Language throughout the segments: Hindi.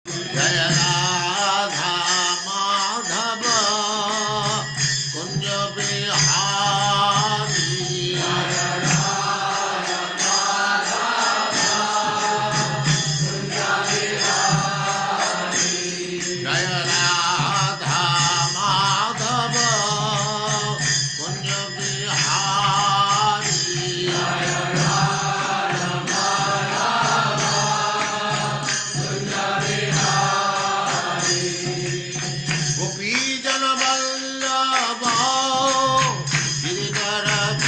जय राधा माधव कुंज बिहारी। जय राधा माधव कुंज बिहारी। गोपी जन वल्लभ गिरिधरधारी।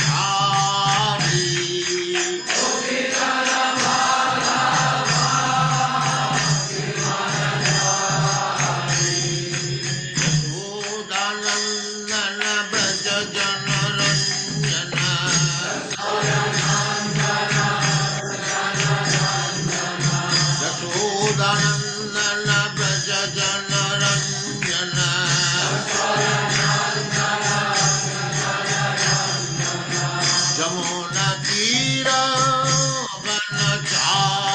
यशोदानंदन ब्रज जन रंजन। यशोदानंदन ब्रज जन रंजन। जमुना तीर वनचारी।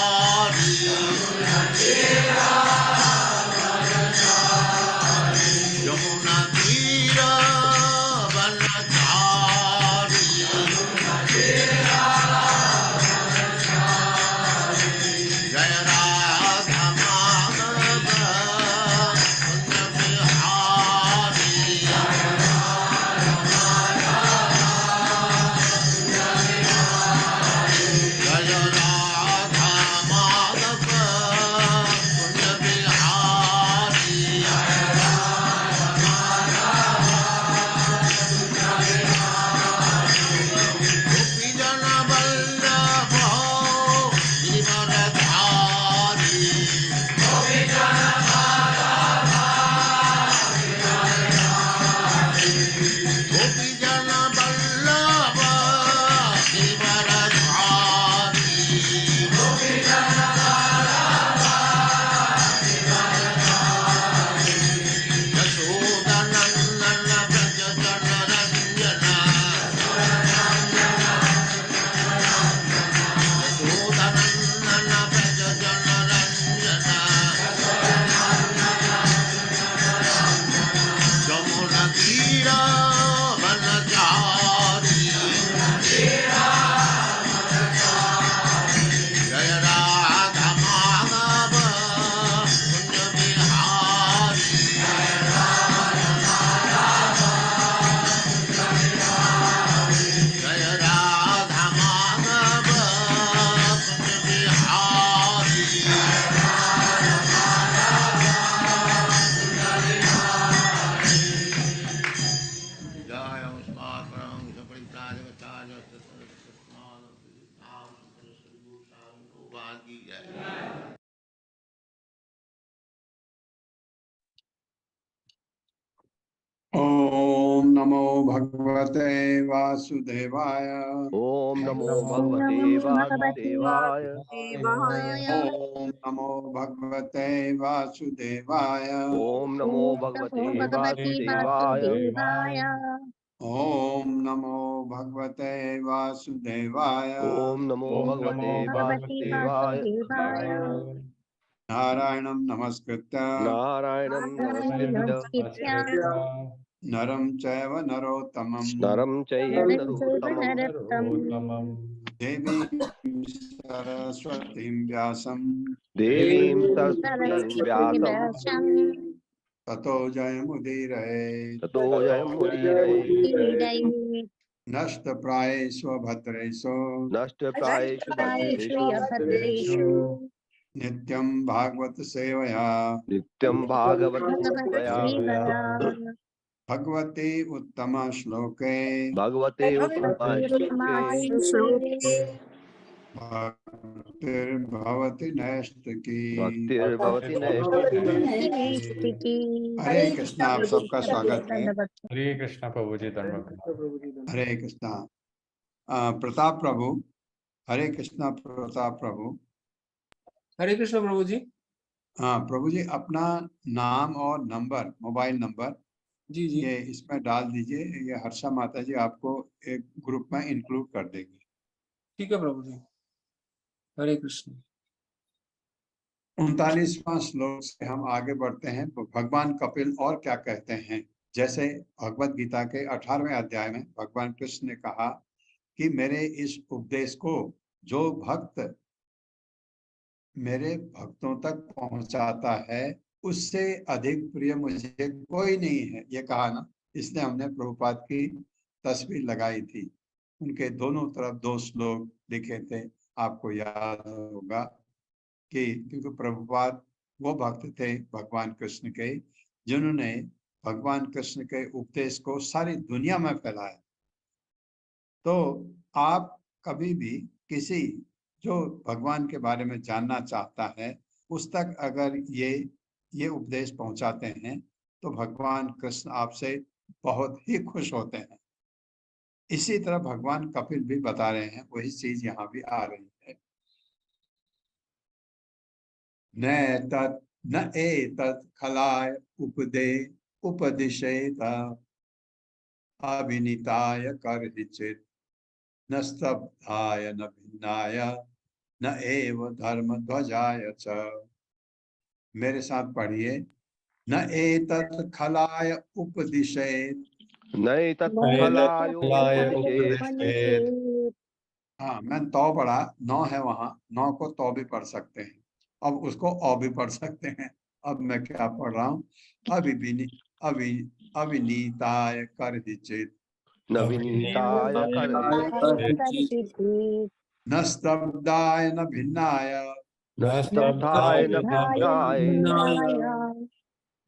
यमुना तीर वनचारी। जय राधा माधव कुंज बिहारी। जय राधा माधव कुंज बिहारी। गोपी जन वल्लभ गिरिधरधारी। गोपी जन वल्लभ गिरिधरधारी। यशोदानंदन ब्रज जन रंजन। यशोदानंदन ब्रज जन रंजन। जमुना तीर वनचारी। जय राधा माधव कुंज बिहारी। जय राधा माधव कुंज बिहारी। जय उस्माकरं सपरित्राजगताय सत्संगस्नानं नाम सुभूषां भगवान की जय। ओम नमो भगवते वासुदेवाय। ओम नमो ओम भगवते नमो भगवते वासुदेवाय। वासुदेवाय। ओम नमो भगवते वासुदेवाय। ओम नमो ओम भगवते नमो भगवते वासुदेवाय। वासुदेवाय। ओम नमो भगवते वासुदेवाय। ओम नमो भगवते भगवते वासुदेवाय। वासुदेवाय। नारायणं नमस्कृत्य नारायणं नमस्कृत्य नमस्कृत्य नरं चैव नरोत्तमं नरं चैव नरं चैव नरोत्तमं नरोत्तमं देवीं सरस्वतीं व्यासं देवीं सरस्वतीं सरस्वतीं व्यासं व्यासं ततो जयमुदीरये। ततो जयमुदीरये। नष्टप्रायेषु भद्रेषु नष्टप्रायेषु प्रायेषु भद्रेषु अभद्रेषु नित्यं भागवत सेवया नित्यं भागवत भगवत् सेवया सेवया भगवते उत्तम श्लोके भगवते उत्तम श्लोके भक्तिरुत्तमाय श्लोके भक्तिर्भवति नैष्टिकी। भक्तिर्भवति नैष्ठिकी। भक्ति नैष्ठिकी। हरे कृष्णा, आप सबका स्वागत है। दंडवत। हरे कृष्णा प्रभु जी धन्यवाद। हरे कृष्णा। प्रताप प्रभु, हरे कृष्णा प्रताप प्रभु। हरे कृष्ण प्रभु जी। हाँ प्रभु जी, अपना नाम और नंबर, मोबाइल नंबर जी जी ये इसमें डाल दीजिए। ये हर्षा माता जी आपको एक ग्रुप में इंक्लूड कर देगी। ठीक है प्रभु जी। हरे कृष्ण। 39वां श्लोक से हम आगे बढ़ते हैं। तो भगवान कपिल और क्या कहते हैं। जैसे भगवत गीता के 18वें अध्याय में भगवान कृष्ण ने कहा कि मेरे इस उपदेश को जो भक्त मेरे भक्तों तक पहुंचाता है उससे अधिक प्रिय मुझे कोई नहीं है। ये कहा ना, इसलिए हमने प्रभुपाद की तस्वीर लगाई थी। उनके दोनों तरफ 2 श्लोक लिखे थे, आपको याद होगा कि क्योंकि प्रभुपाद वो भक्त थे भगवान कृष्ण के जिन्होंने भगवान कृष्ण के उपदेश को सारी दुनिया में फैलाया। तो आप कभी भी किसी जो भगवान के बारे में जानना चाहता है उस तक अगर ये उपदेश पहुंचाते हैं तो भगवान कृष्ण आपसे बहुत ही खुश होते हैं। इसी तरह भगवान कपिल भी बता रहे हैं, वही चीज यहाँ भी आ रही है। न एतत् खलाय उपदिशेत अविनीताय कर्हिचित् न स्तब्धाय न भिन्नाय न एव धर्म ध्वजाय च। मेरे साथ पढ़िए। न एतत् खलाय उपदिशेत। नहीं तत्फलायोपनिषेत्। हाँ, मैं तो पढ़ा, 9 है वहां, 9 को तो भी पढ़ सकते हैं, अब उसको औ भी पढ़ सकते हैं। अब मैं क्या पढ़ रहा हूँ। अविनीताय कर्हिचित् नवीनताय कर्हिचित् न स्तब्धाय न भिन्नाय न स्तब्धाय न भिन्नाय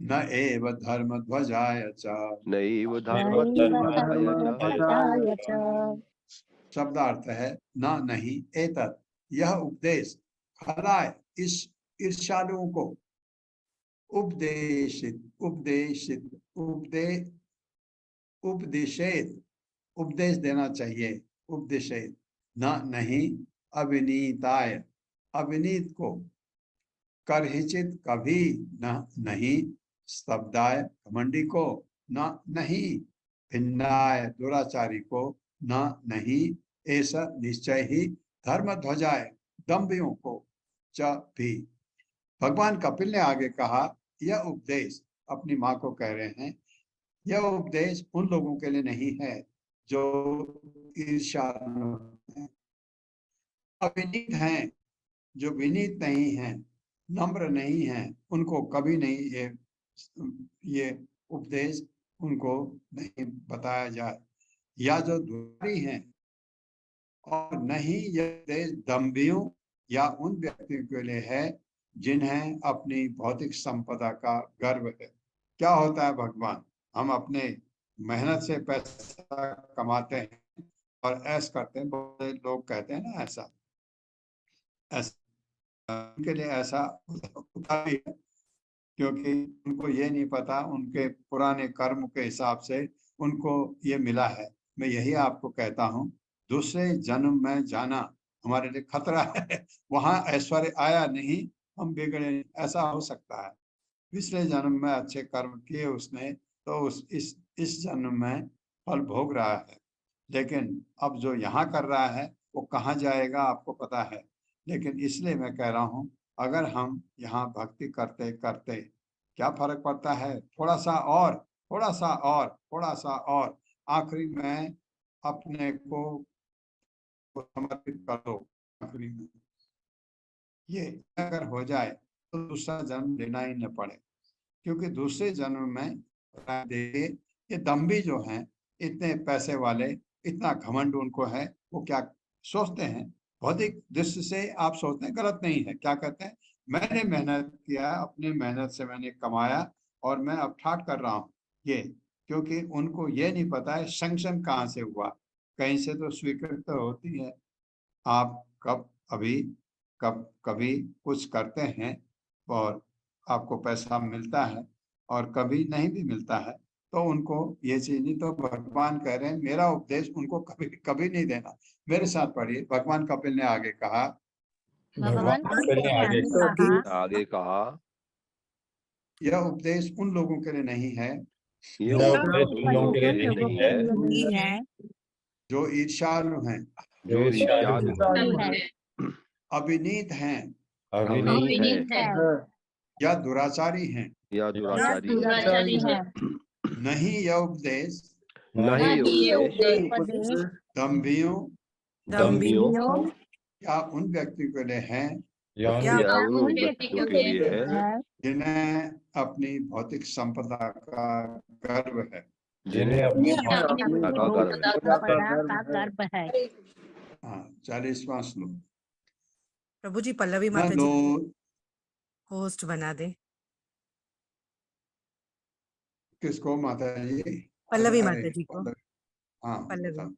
न एव धर्म ध्वजाय च। नैव धर्मध्वजाय च। शब्दार्थ है न नहीं, एतत् यह उपदेश, खलाय इस ईर्ष्यालुओं को, उपदेशित उपदेशित उपदेशित उपदेश देना चाहिए, उपदेशित न नहीं, अविनीताय अविनीत को, कर्हिचित कभी न नहीं, स्तब्धाय घमंडी को न नहीं, भिन्नाय दुराचारी को न नहीं, ऐसा निश्चय ही धर्म ध्वजाय दम्भियों को च भी। भगवान कपिल ने आगे कहा यह उपदेश, अपनी माँ को कह रहे हैं, यह उपदेश उन लोगों के लिए नहीं है जो ईर्ष्यालु हैं, अविनीत हैं, जो विनीत नहीं हैं, नम्र नहीं हैं, उनको कभी नहीं ये उपदेश उनको नहीं बताया जाए, या जो दुरारी हैं, और नहीं यह उपदेश दम्भियों या उन व्यक्तियों के लिए है जिन्हें अपनी भौतिक संपदा का गर्व है। क्या होता है भगवान, हम अपने मेहनत से पैसा कमाते हैं और ऐश करते हैं, बहुत लोग कहते हैं ना ऐसा उनके लिए ऐसा होता भी है क्योंकि उनको ये नहीं पता उनके पुराने कर्म के हिसाब से उनको ये मिला है। मैं यही आपको कहता हूँ, दूसरे जन्म में जाना हमारे लिए खतरा है। वहां ऐश्वर्य आया नहीं, हम बिगड़े, ऐसा हो सकता है। पिछले जन्म में अच्छे कर्म किए उसने तो इस जन्म में फल भोग रहा है, लेकिन अब जो यहाँ कर रहा है वो कहाँ जाएगा आपको पता है। लेकिन इसलिए मैं कह रहा हूँ, अगर हम यहाँ भक्ति करते करते क्या फर्क पड़ता है, थोड़ा सा और, थोड़ा सा और, थोड़ा सा और, आखिरी में अपने को समर्पित कर दो। आखिरी में ये अगर हो जाए तो दूसरा जन्म लेना ही न पड़े, क्योंकि दूसरे जन्म में देखिए ये दम्भी जो हैं, इतने पैसे वाले, इतना घमंड उनको है, वो क्या सोचते हैं, भौतिक दृष्टि से आप सोचते हैं गलत नहीं है, क्या कहते हैं, मैंने मेहनत किया, अपनी मेहनत से मैंने कमाया और मैं अब ठाट कर रहा हूँ ये, क्योंकि उनको ये नहीं पता है सैंक्शन कहाँ से हुआ, कहीं से तो स्वीकृत होती है। आप कभी कुछ करते हैं और आपको पैसा मिलता है और कभी नहीं भी मिलता है, तो उनको ये चीज नहीं, तो भगवान कह रहे हैं मेरा उपदेश उनको कभी कभी नहीं देना। मेरे साथ पढ़िए, भगवान कपिल ने आगे कहा, भगवान कपिल ने आगे कहा यह उपदेश उन लोगों के लिए नहीं है यह उपदेश उन लोगों के लिए नहीं है जो ईर्ष्यालु हैं, जो ईर्ष्यालु हैं, अविनीत हैं, अविनीत है या दुराचारी हैं, या दुराचारी है, दुराचारी है, नहीं यह उपदेश नहीं उपदेश उपदेश दम्भियों दम्भियों या उन व्यक्ति के लिए है या उन व्यक्तियों के लिए है है जिन्हें अपनी भौतिक संपदा का गर्व है। जिन्हें अपनी अपनी का गर्व है। संपदा का गर्व है। हाँ, 40वां श्लोक। प्रभु जी पल्लवी न माता जी लो, होस्ट बना दे। किसको माता जी? पल्लवी अरे, माता जी को। हाँ पल्लवी। बताओ।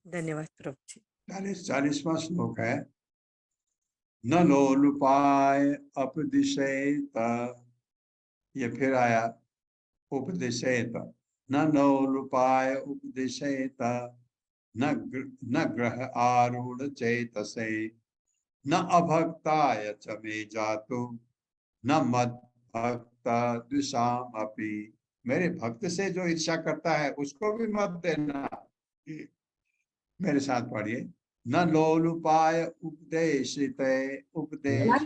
धन्यवाद प्रभु जी। 40वां श्लोक है। न लोलुपाय अपदिशेत, ये फिर आया उपदिशेत। न लोलुपाय उपदिशेत, न ग्रह आरूढ़ चेतसे, न अभक्ताय च मे जातु, न मद भक्त द्विषाम अपि। मेरे भक्त से जो इच्छा करता है उसको भी मत देना। मेरे साथ पढ़िए। न लोलुपाय उपदेशित उपदेश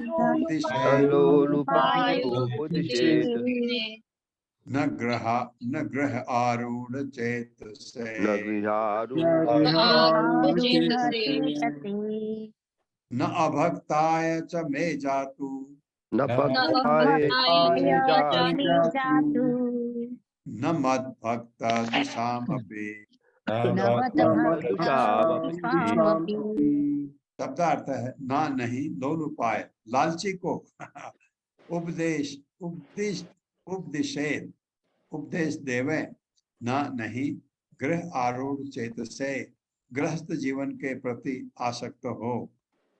लोलुपाय उपदिशेत न ग्रह आरूढ़ चेतसे, न गृहारूढ़ न अभक्ताय च मे जातु, न भक्ताय जातु न मद भक्त द्विषामपि। शब्दार्थ है ना नहीं लोलुपाय, लालची को उपदेश उपदिशेत उपदेश देवे, ना नहीं गृह आरूढ़ चेतसे, गृहस्थ जीवन के प्रति आसक्त हो,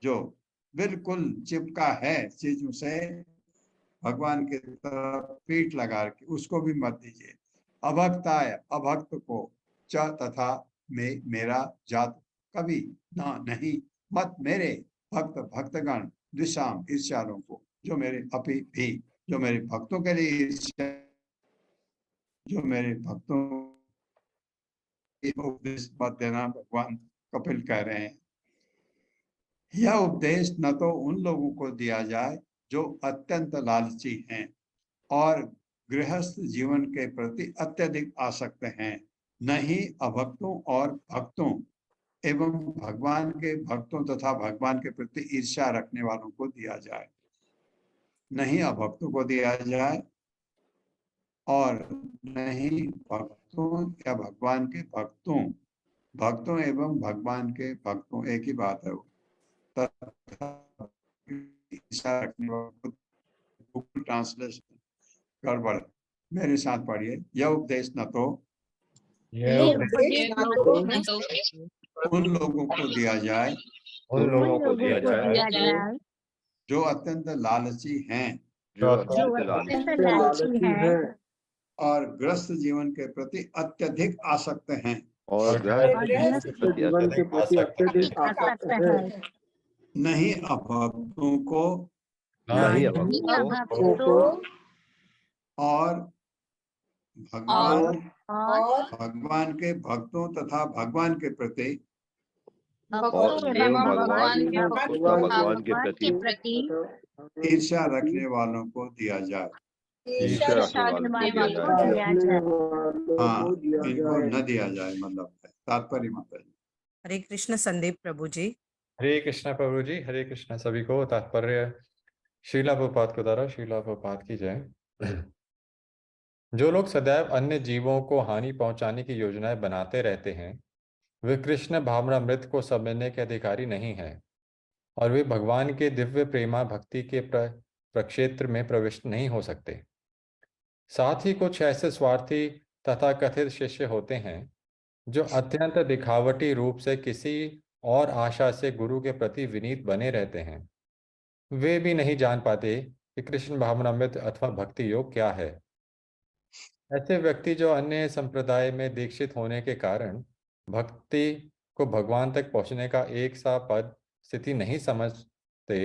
जो बिल्कुल चिपका है चीजों से भगवान की तरफ पीठ लगा के, उसको भी मत दीजिए। अभक्ताय, अभक्त को, च तथा मेरा जात, कभी ना नहीं, मत मेरे भक्त भक्तगण, द्विषाम ईर्ष्यालों को, जो मेरे अपि भी, जो मेरे भक्तों के लिए ईर्ष्या, जो मेरे भक्तों उपदेश मत देना, भगवान कपिल कह रहे हैं। यह उपदेश न तो उन लोगों को दिया जाए जो अत्यंत लालची हैं और गृहस्थ जीवन के प्रति अत्यधिक आसक्त हैं, न ही अभक्तों और भक्तों एवं भगवान के भक्तों तथा भगवान के प्रति ईर्ष्या रखने वालों को दिया जाए। नहीं अभक्तों को दिया जाए और नहीं भक्तों या भगवान के भक्तों, भक्तों एवं भगवान के भक्तों एक ही बात है वो। तथा ईर्ष्या रखने वालों को, गूगल ट्रांसलेशन गड़बड़। मेरे साथ पढ़िए। यह उपदेश न तो उन लोगों को दिया जाए उन लोगों को दिया जाए जो अत्यंत लालची हैं जो अत्यंत लालची है और ग्रस्त जीवन के प्रति अत्यधिक आसक्त हैं, और गृहस्थ जीवन के प्रति अत्यधिक आसक्त है। नहीं अभक्तों को नहीं अभक्तों को और भगवान के भक्तों तथा भगवान के प्रति और एवं भगवान के प्रति ईर्ष्या रखने वालों को दिया जाए। ईर्ष्या रखने वालों को दिया जाए। हाँ, इनको न दिया जाए, मतलब तात्पर्य माता जी। हरे कृष्ण संदीप प्रभु जी। हरे कृष्णा प्रभु जी, हरे कृष्णा सभी को। तात्पर्य श्रीला प्रभुपाद को द्वारा श्रीला प्रभुपाद की जय। जो लोग सदैव अन्य जीवों को हानि पहुंचाने की योजनाएं बनाते रहते हैं, वे कृष्ण भावनामृत को समझने के अधिकारी नहीं हैं और वे भगवान के दिव्य प्रेमा भक्ति के प्रक्षेत्र में प्रविष्ट नहीं हो सकते। साथ ही कुछ ऐसे स्वार्थी तथा कथित शिष्य होते हैं जो अत्यंत दिखावटी रूप से किसी और आशा से गुरु के प्रति विनीत बने रहते हैं। वे भी नहीं जान पाते कि कृष्ण भावनामृत अथवा भक्ति योग क्या है। ऐसे व्यक्ति जो अन्य संप्रदाय में दीक्षित होने के कारण भक्ति को भगवान तक पहुंचने का एक सा पद स्थिति नहीं समझते,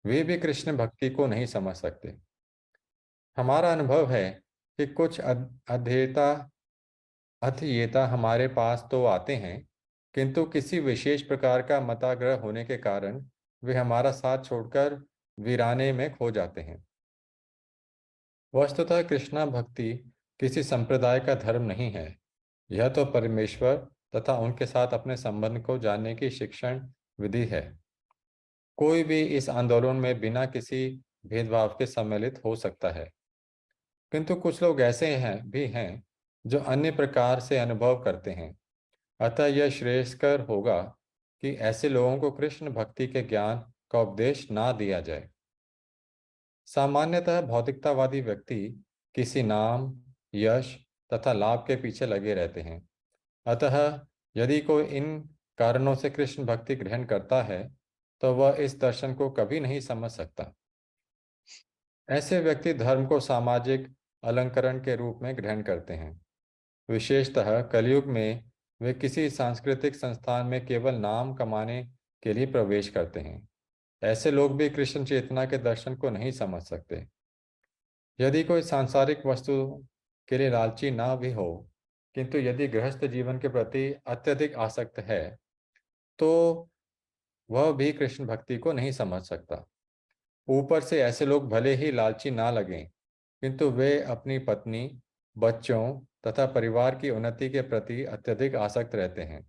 वे भी कृष्ण भक्ति को नहीं समझ सकते। हमारा अनुभव है कि कुछ अध्येता हमारे पास तो आते हैं, किंतु किसी विशेष प्रकार का मताग्रह होने के कारण वे हमारा साथ छोड़कर वीराने में खो जाते हैं। वस्तुतः कृष्णा भक्ति किसी संप्रदाय का धर्म नहीं है, यह तो परमेश्वर तथा उनके साथ अपने संबंध को जानने की शिक्षण विधि है। कोई भी इस आंदोलन में बिना किसी भेदभाव के सम्मिलित हो सकता है, किंतु कुछ लोग ऐसे भी हैं जो अन्य प्रकार से अनुभव करते हैं। अतः यह श्रेयस्कर होगा कि ऐसे लोगों को कृष्ण भक्ति के ज्ञान का उपदेश ना दिया जाए। सामान्यतः भौतिकतावादी व्यक्ति किसी नाम, यश तथा लाभ के पीछे लगे रहते हैं। अतः यदि कोई इन कारणों से कृष्ण भक्ति ग्रहण करता है तो वह इस दर्शन को कभी नहीं समझ सकता। ऐसे व्यक्ति धर्म को सामाजिक अलंकरण के रूप में ग्रहण करते हैं। विशेषतः कलयुग में वे किसी सांस्कृतिक संस्थान में केवल नाम कमाने के लिए प्रवेश करते हैं। ऐसे लोग भी कृष्ण चेतना के दर्शन को नहीं समझ सकते। यदि कोई सांसारिक वस्तु के लिए लालची ना भी हो, किंतु यदि गृहस्थ जीवन के प्रति अत्यधिक आसक्त है तो वह भी कृष्ण भक्ति को नहीं समझ सकता। ऊपर से ऐसे लोग भले ही लालची ना लगें, किंतु वे अपनी पत्नी, बच्चों तथा परिवार की उन्नति के प्रति अत्यधिक आसक्त रहते हैं।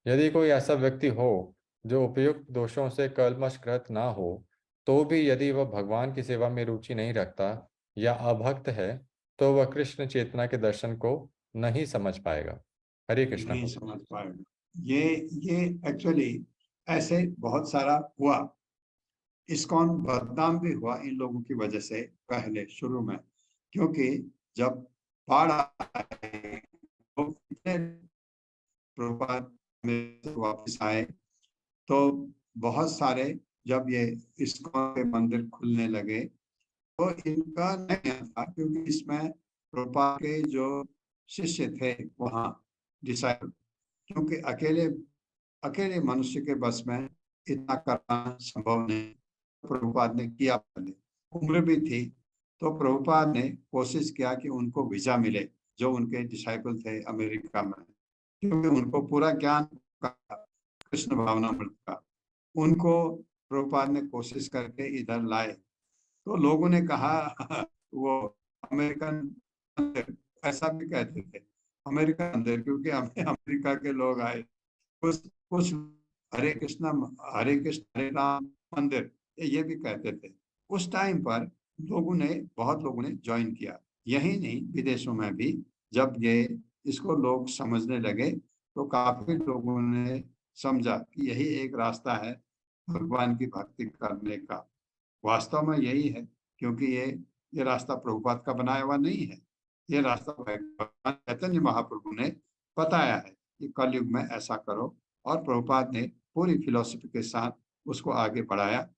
यदि कोई ऐसा व्यक्ति हो जो उपयुक्त दोषों से कलमशग्रस्त ना हो, तो भी यदि वह भगवान की सेवा में रुचि नहीं रखता या अभक्त है, तो वह कृष्ण चेतना के दर्शन को नहीं समझ पाएगा। हरे कृष्ण। नहीं समझ पाएगा। ये एक्चुअली ऐसे बहुत सारा हुआ। इस्कॉन बदनाम भी हुआ इन लोगों की वजह से पहले शुरू में, क्योंकि जब बाढ़ आए तो प्रभुपाद में वापस आए तो बहुत सारे, जब ये इस्कॉन के मंदिर खुलने लगे तो इनका नहीं था, क्योंकि इसमें प्रभुपाद के जो शिष्य थे वहाँ डिसाइपल, क्योंकि अकेले मनुष्य के बस में इतना करना संभव नहीं। प्रभुपाद ने किया, पहले उम्र भी थी तो प्रभुपाद ने कोशिश किया कि उनको वीजा मिले जो उनके डिसाइपल थे अमेरिका में, क्योंकि उनको पूरा ज्ञान कृष्ण भावनामृत का, उनको प्रभुपाद ने कोशिश करके इधर लाए। तो लोगों ने कहा वो अमेरिकन, ऐसा भी कहते थे अमेरिकन मंदिर, क्योंकि अमेरिका के लोग आए। कुछ हरे कृष्ण हरे राम मंदिर ये भी कहते थे। उस टाइम पर बहुत लोगों ने ज्वाइन किया, यही नहीं विदेशों में भी। जब ये इसको लोग समझने लगे तो काफी लोगों ने समझा कि यही एक रास्ता है भगवान की भक्ति करने का। वास्तव में यही है, क्योंकि ये रास्ता प्रभुपाद का बनाया हुआ नहीं है, ये रास्ता भगवान चैतन्य महाप्रभु ने बताया है कि कलयुग में ऐसा करो, और प्रभुपाद ने पूरी फिलॉसफी के साथ उसको आगे बढ़ाया।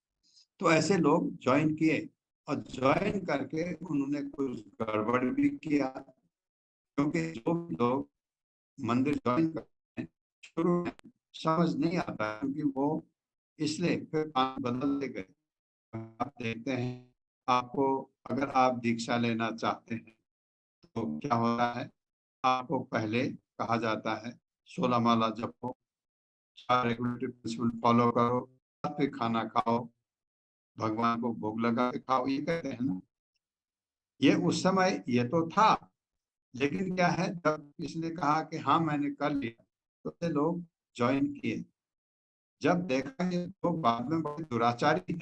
तो ऐसे लोग ज्वाइन किए, और ज्वाइन करके उन्होंने कुछ गड़बड़ भी किया, क्योंकि जो लोग मंदिर ज्वाइन करते हैं शुरू में समझ नहीं आता, क्योंकि वो इसलिए फिर बदलते गए। आप देखते हैं, आपको अगर आप दीक्षा लेना चाहते हैं तो क्या होता है, आपको पहले कहा जाता है 16 माला जपो, 4 रेगुलेटरी प्रिंसिपल फॉलो करो, साथ में खाना खाओ, भगवान को भोग लगा के खाओ, ये कहते हैं ना। ये उस समय ये तो था, लेकिन क्या है, जब किसी ने कहा कि हाँ मैंने कर लिया तो ये लोग ज्वाइन किए। जब देखा ये लोग बाद में बड़े दुराचारी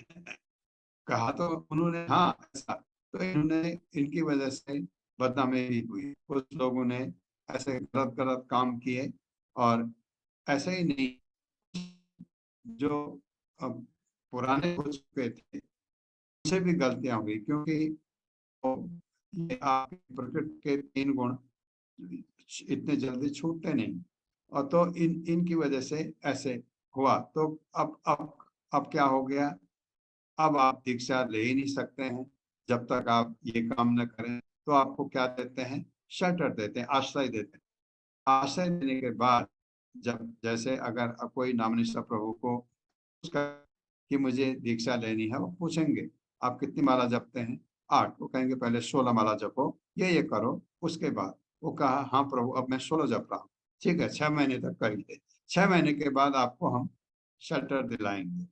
कहा तो उन्होंने हाँ ऐसा, तो इन्होंने इनकी वजह से बदनामी भी हुई। कुछ लोगों ने ऐसे गलत काम किए, और ऐसे ही नहीं, जो अब पुराने हो चुके थे उनसे भी गलतियां हुई, क्योंकि ये आपके प्रकृति के 3 गुण इतने जल्दी छूटते नहीं, और तो इनकी वजह से ऐसे हुआ। तो अब क्या हो गया, अब आप दीक्षा ले ही नहीं सकते हैं जब तक आप ये काम न करें। तो आपको क्या देते हैं, शेल्टर देते हैं, आश्रय देते हैं। आश्रय देने के बाद जब जैसे अगर कोई नामनिष्ठा प्रभु को उसका कि मुझे दीक्षा लेनी है, वो पूछेंगे आप कितनी माला जपते हैं? 8। वो कहेंगे पहले 16 माला जपो, ये करो। उसके बाद वो कहा हाँ प्रभु अब मैं 16 जप रहा हूँ। ठीक है, 6 महीने तक करिए। 6 महीने के बाद आपको हम शेल्टर दिलाएंगे।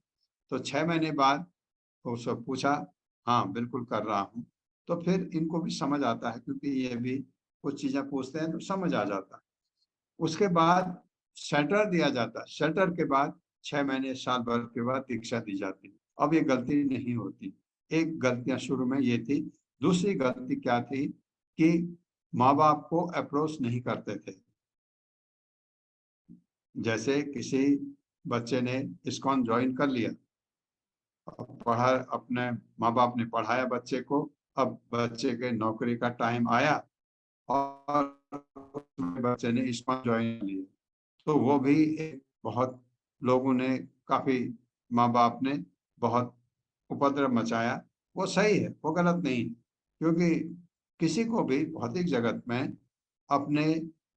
तो 6 महीने बाद उससे पूछा, हाँ बिल्कुल कर रहा हूँ। तो फिर इनको भी समझ आता है, क्योंकि ये भी कुछ चीजें पूछते हैं तो समझ आ जाता है। उसके बाद शेल्टर दिया जाता है। शेल्टर के बाद 6 महीने साल भर के बाद दीक्षा दी जाती है। अब ये गलती नहीं होती। एक गलतियां शुरू में ये थी। दूसरी गलती क्या थी कि माँ बाप को अप्रोच नहीं करते थे। जैसे किसी बच्चे ने इस्कॉन ज्वाइन कर लिया, पढ़ा, अपने माँ बाप ने पढ़ाया बच्चे को, अब बच्चे के नौकरी का टाइम आया और बच्चे ने इस्कॉन ज्वाइन लिया, तो वो भी एक बहुत लोगों ने, काफी माँ बाप ने बहुत उपद्रव मचाया। वो सही है, वो गलत नहीं, क्योंकि किसी को भी भौतिक जगत में अपने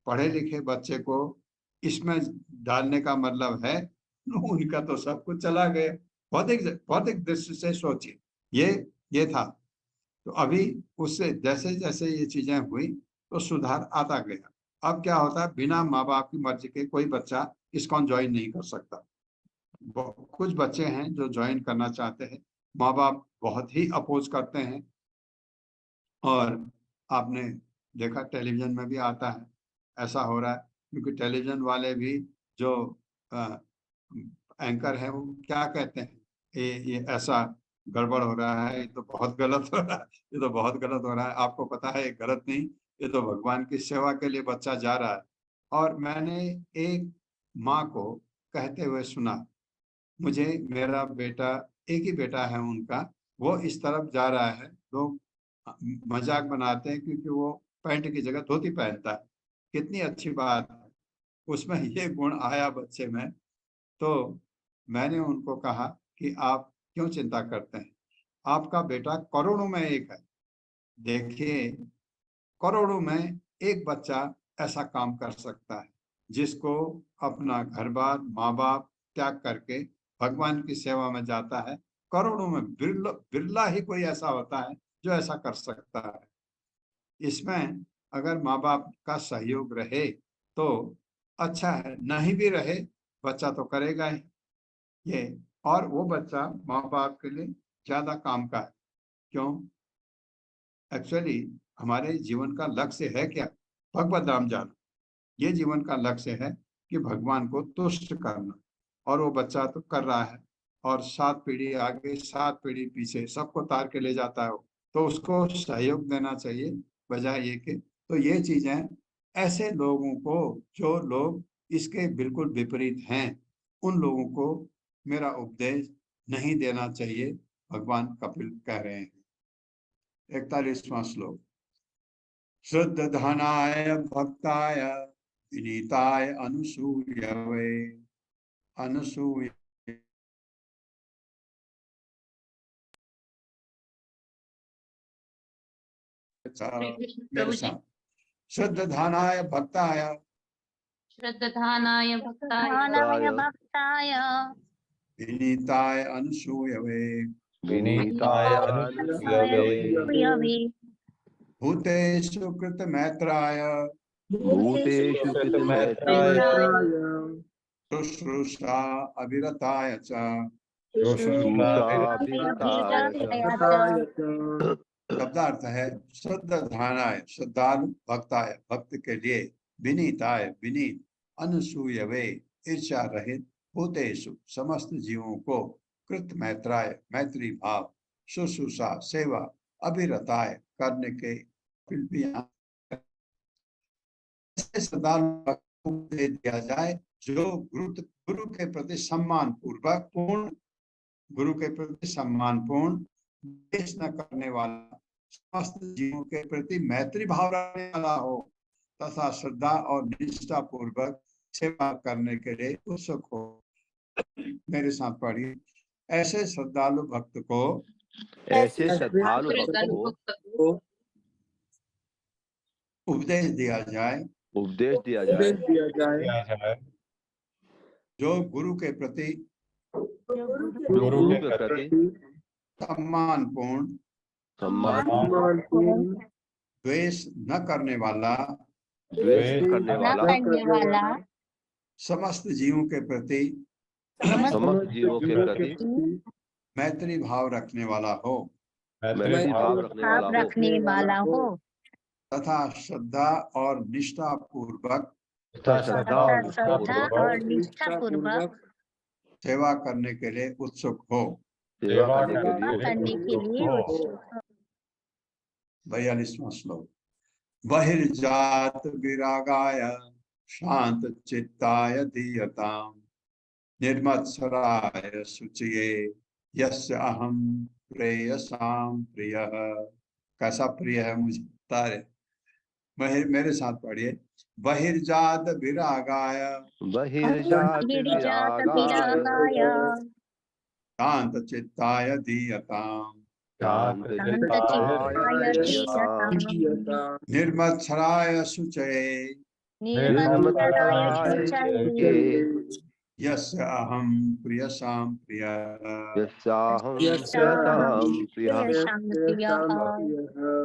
पढ़े लिखे बच्चे को इसमें डालने का मतलब है उनका तो सब कुछ चला गया। भौतिक दृष्टि से सोचिए, ये था। तो अभी उससे जैसे जैसे ये चीजें हुई तो सुधार आता गया। अब क्या होता है, बिना माँ बाप की मर्जी के कोई बच्चा इस्कॉन ज्वाइन नहीं कर सकता। कुछ बच्चे हैं जो ज्वाइन करना चाहते हैं, माँ बाप बहुत ही अपोज करते हैं। और आपने देखा टेलीविजन में भी आता है, ऐसा हो रहा है, क्योंकि टेलीविजन वाले भी जो एंकर है वो क्या कहते हैं, ये ऐसा गड़बड़ हो रहा है, ये तो बहुत गलत हो रहा है, ये तो बहुत गलत हो रहा है। आपको पता है ये गलत नहीं, ये तो भगवान की सेवा के लिए बच्चा जा रहा है। और मैंने एक माँ को कहते हुए सुना, मुझे मेरा बेटा, एक ही बेटा है उनका, वो इस तरफ जा रहा है। लोग मजाक बनाते हैं क्योंकि वो पैंट की जगह धोती पहनता है। कितनी अच्छी बात है, उसमें ये गुण आया बच्चे में। तो मैंने उनको कहा कि आप क्यों चिंता करते हैं, आपका बेटा करोड़ों में एक है। देखिए, करोड़ों में एक बच्चा ऐसा काम कर सकता है, जिसको अपना घर बार माँ बाप त्याग करके भगवान की सेवा में जाता है। करोड़ों में बिरला बिरला ही कोई ऐसा होता है जो ऐसा कर सकता है। इसमें अगर माँ बाप का सहयोग रहे तो अच्छा है, नहीं भी रहे बच्चा तो करेगा ही ये। और वो बच्चा माँ बाप के लिए ज्यादा काम का है। क्यों? एक्चुअली हमारे जीवन का लक्ष्य है क्या? भगवत धाम जाना। ये जीवन का लक्ष्य है कि भगवान को तुष्ट करना, और वो बच्चा तो कर रहा है। और 7 पीढ़ी आगे 7 पीढ़ी पीछे सबको तार के ले जाता है वो, तो उसको सहयोग देना चाहिए, बजाय ये कि तो ये चीजें ऐसे लोगों को, जो लोग इसके बिल्कुल विपरीत हैं, उन लोगों को मेरा उपदेश नहीं देना चाहिए, भगवान कपिल कह रहे हैं। 41वां श्लोक। शुद्ध धनाय भक्ताय विनीताय अनुसूयवे अनुसूय मेरे साथ। शुद्ध धनाय भक्ताय श्रद्धानाय भक्ताय श्रद्धानाय भक्ताय विनीताय अनुसूयवे विनीताय अनुसूयवे भूतेषु कृत मैत्राय भूतेषु कृतमैत्राय शुश्रूषा अविरताय च शब्दार्थ है शुद्ध धानाय श्रद्धालु, भक्ताय भक्त के लिए, विनीताय विनीत, अनुसूयवे ईर्ष्या रहित, भूतेषु समस्त जीवों को, कृत मैत्राय मैत्री भाव, शुश्रूषा सेवा, अभिरताय करने के श्रद्धालु को दे दिया जाए, जो गुरु के प्रति सम्मान पूर्वक पूर्ण, गुरु के प्रति सम्मान पूर्ण, द्वेष न करने वाला, समस्त जीवों के प्रति मैत्री भाव रखने वाला हो, तथा श्रद्धा और निष्ठा पूर्वक सेवा करने के लिए उत्सुक हो। मेरे साथ पढ़िए। ऐसे श्रद्धालु भक्त को उपदेश दिया जाए, उपदेश दिया जाए जो गुरु के प्रति गुरु के प्रति सम्मानपूर्ण सम्मानपूर्ण द्वेष न करने वाला, द्वेष करने वाला, समस्त जीवों के प्रति समस्त जीवों के प्रति मैत्री भाव रखने वाला हो, मैत्री भाव रखने वाला हो, तथा श्रद्धा और निष्ठा पूर्वक श्रद्धा और निष्ठा पूर्वक सेवा करने के लिए उत्सुक हो। सेवा करने के लिए उत्सुक हो। 42वां श्लोक। बहिर्जात विरागाय शांत चित्ताय दीयताम निर्मत्सराय शुचिये यस्य अहम प्रेयसाम प्रियः। कैसा प्रिय है मुझे तारे। मेरे साथ पढ़िए। बहिर्जात विरागाय बहिर्जात विरागाय शांत चित्ताय दीयताम शांत चित्ताय दीयताम निर्मत्सराय शुचये निर्मत्सराय शुचये यस्य अहम प्रियसाम प्रियः। यस्याहं प्रियसाम प्रियः।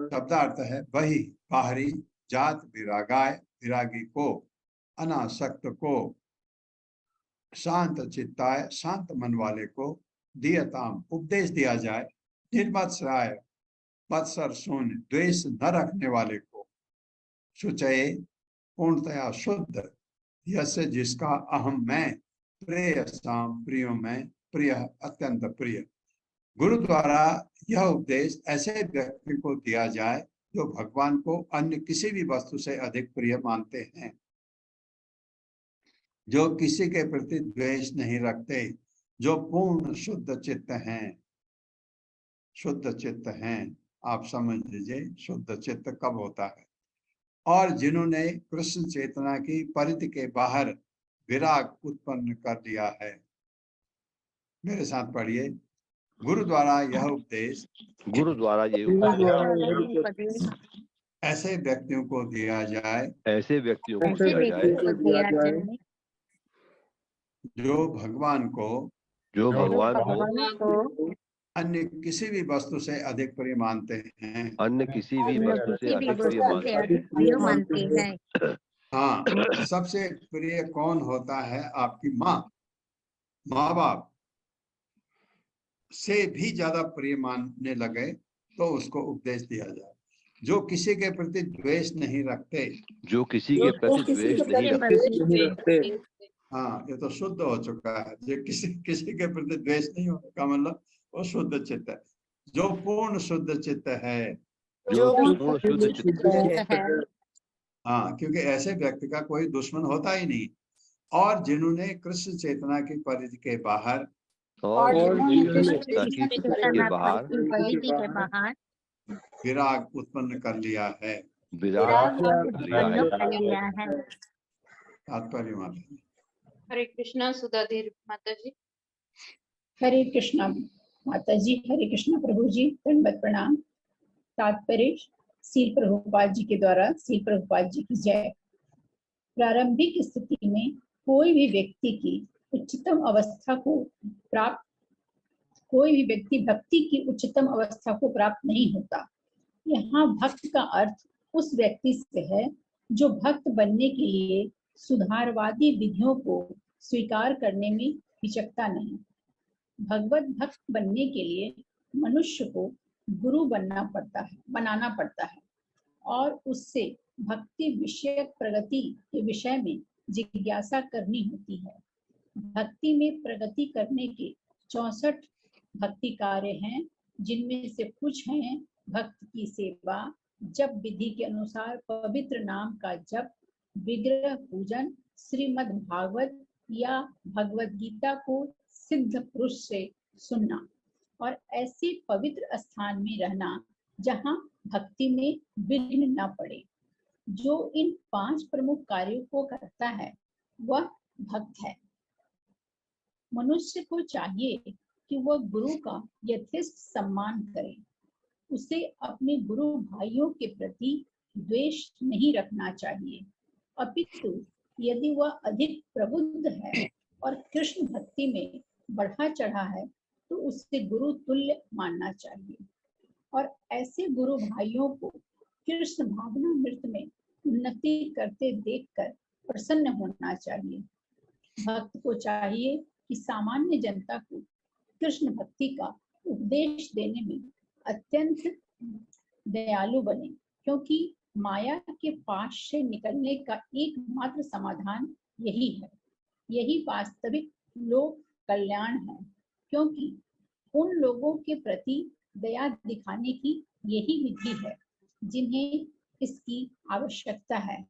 शब्दार्थ है वही बाहरी, जात विरागाय विरागी को, अनासक्त को, शांत चित्ताय शांत मन वाले को, दीयताम उपदेश दिया जाए, निर्मत्सराय मत्सर शून्य द्वेष न रखने वाले को, शुचये पूर्णतया शुद्ध, यस्य जिसका अहम मैं, प्रेयसाम प्रियो में, प्रिय अत्यंत प्रिय। गुरु द्वारा यह उपदेश ऐसे व्यक्ति को दिया जाए जो भगवान को अन्य किसी भी वस्तु से अधिक प्रिय मानते हैं, जो किसी के प्रति द्वेष नहीं रखते, जो पूर्ण शुद्ध चित्त हैं। शुद्ध चित्त हैं, आप समझ लीजिए शुद्ध चित्त कब होता है। और जिन्होंने कृष्ण चेतना की परिधि के बाहर विराग उत्पन्न कर लिया है। मेरे साथ पढ़िए। गुरु द्वारा यह उपदेश ऐसे व्यक्तियों को दिया जाए, जो भगवान को अन्य किसी भी वस्तु से अधिक प्रिय मानते हैं। हाँ, सबसे प्रिय कौन होता है? आपकी माँ, माँ बाप से भी ज्यादा प्रिय मानने लगे तो उसको उपदेश दिया जाए। जो किसी के प्रति द्वेष नहीं रखते, हाँ ये तो शुद्ध हो चुका है। जो किसी के प्रति द्वेष नहीं होने का मतलब वो शुद्ध चित्त है। जो पूर्ण शुद्ध चित्त है, हाँ, क्योंकि ऐसे व्यक्ति का कोई दुश्मन होता ही नहीं। और जिन्होंने कृष्ण चेतना की परिधि के बाहर विराग उत्पन्न कर लिया है। तात्पर्य माता। हरे कृष्णा सुधाधीर माता जी। हरे कृष्णा माता जी, हरे कृष्णा प्रभु जी, दंडवत प्रणाम। तात्पर्य श्रील प्रभुपाद जी के द्वारा। श्रील प्रभुपाद जी की जय। प्रारंभिक स्थिति में कोई भी व्यक्ति की उच्चतम अवस्था को प्राप्त, कोई भी व्यक्ति भक्ति की उच्चतम अवस्था को प्राप्त नहीं होता। यहाँ भक्त का अर्थ उस व्यक्ति से है जो भक्त बनने के लिए सुधारवादी विधियों को स्वीकार करने में हिचकता नहीं। भगवत भक्त बनने के लिए मनुष्य को गुरु बनाना पड़ता है और उससे भक्ति विषयक प्रगति के विषय में जिज्ञासा करनी होती है। भक्ति में प्रगति करने के 64 भक्ति कार्य हैं, जिनमें से कुछ हैं भक्त की सेवा, जप विधि के अनुसार पवित्र नाम का जप, विग्रह पूजन, श्रीमद् भागवत या भगवत गीता को सिद्ध पुरुष से सुनना और ऐसे पवित्र स्थान में रहना जहाँ भक्ति में विघ्न न पड़े। जो इन 5 प्रमुख कार्यों को करता है वह भक्त है। मनुष्य को चाहिए कि वह गुरु का यथेष्ट सम्मान करे। उसे अपने गुरु भाइयों के प्रति द्वेष नहीं रखना चाहिए, अपितु यदि वह अधिक प्रबुद्ध है और कृष्ण भक्ति में बढ़ा चढ़ा है तो उससे गुरु तुल्य मानना चाहिए और ऐसे गुरु भाइयों को कृष्ण भावनामृत में उन्नति करते देखकर प्रसन्न होना चाहिए। भक्त को चाहिए कि सामान्य जनता को कृष्ण भक्ति का उपदेश देने में अत्यंत दयालु बने, क्योंकि माया के पाश से निकलने का एकमात्र समाधान यही है। यही वास्तविक लोक कल्याण है, क्योंकि उन लोगों के प्रति दया दिखाने की यही विधि है जिन्हें इसकी आवश्यकता है।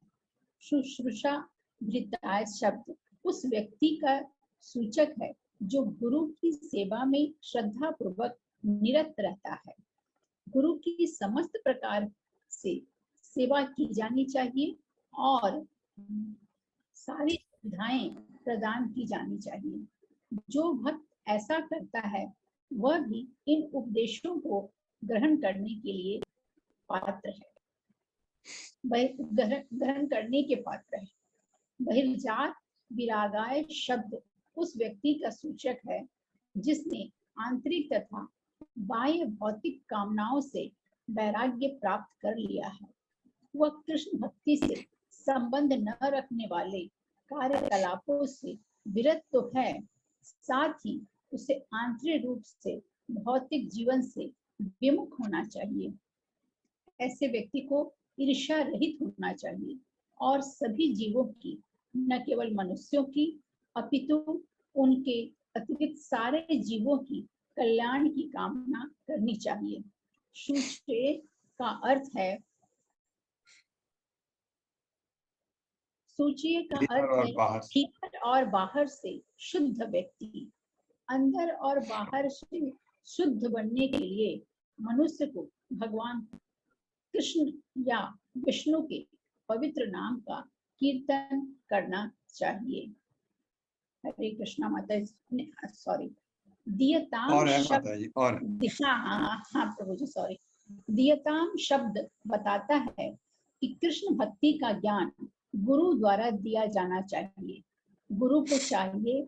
शुश्रूषा भृताय शब्द उस व्यक्ति का सूचक है जो गुरु की सेवा में श्रद्धा पूर्वक निरत रहता है। गुरु की समस्त प्रकार से सेवा की जानी चाहिए और सारी सुविधाएं प्रदान की जानी चाहिए। जो भक्त ऐसा करता है वह भी इन उपदेशों को ग्रहण करने के लिए पात्र है, ग्रहण करने के पात्र है। बहिर्जात विरागाय शब्द उस व्यक्ति का सूचक है जिसने आंतरिक तथा बाह्य भौतिक कामनाओं से वैराग्य प्राप्त कर लिया है। वह कृष्ण भक्ति से संबंध न रखने वाले कार्यकलापों से विरत तो है, साथ ही उसे आंतरिक रूप से भौतिक जीवन से विमुख होना चाहिए। ऐसे व्यक्ति को ईर्ष्या रहित होना चाहिए और सभी जीवों की, न केवल मनुष्यों की अपितु उनके अतिरिक्त सारे जीवों की कल्याण की कामना करनी चाहिए। शुचे का अर्थ है भीतर और बाहर से शुद्ध व्यक्ति। अंदर और बाहर से शुद्ध बनने के लिए मनुष्य को भगवान कृष्ण या विष्णु के पवित्र नाम का कीर्तन करना चाहिए। हरे कृष्णा माता, सॉरी, दियताम शब्द, हाँ प्रभु जी सॉरी, दियताम शब्द बताता है कि कृष्ण भक्ति का ज्ञान गुरु द्वारा दिया जाना चाहिए। गुरु को चाहिए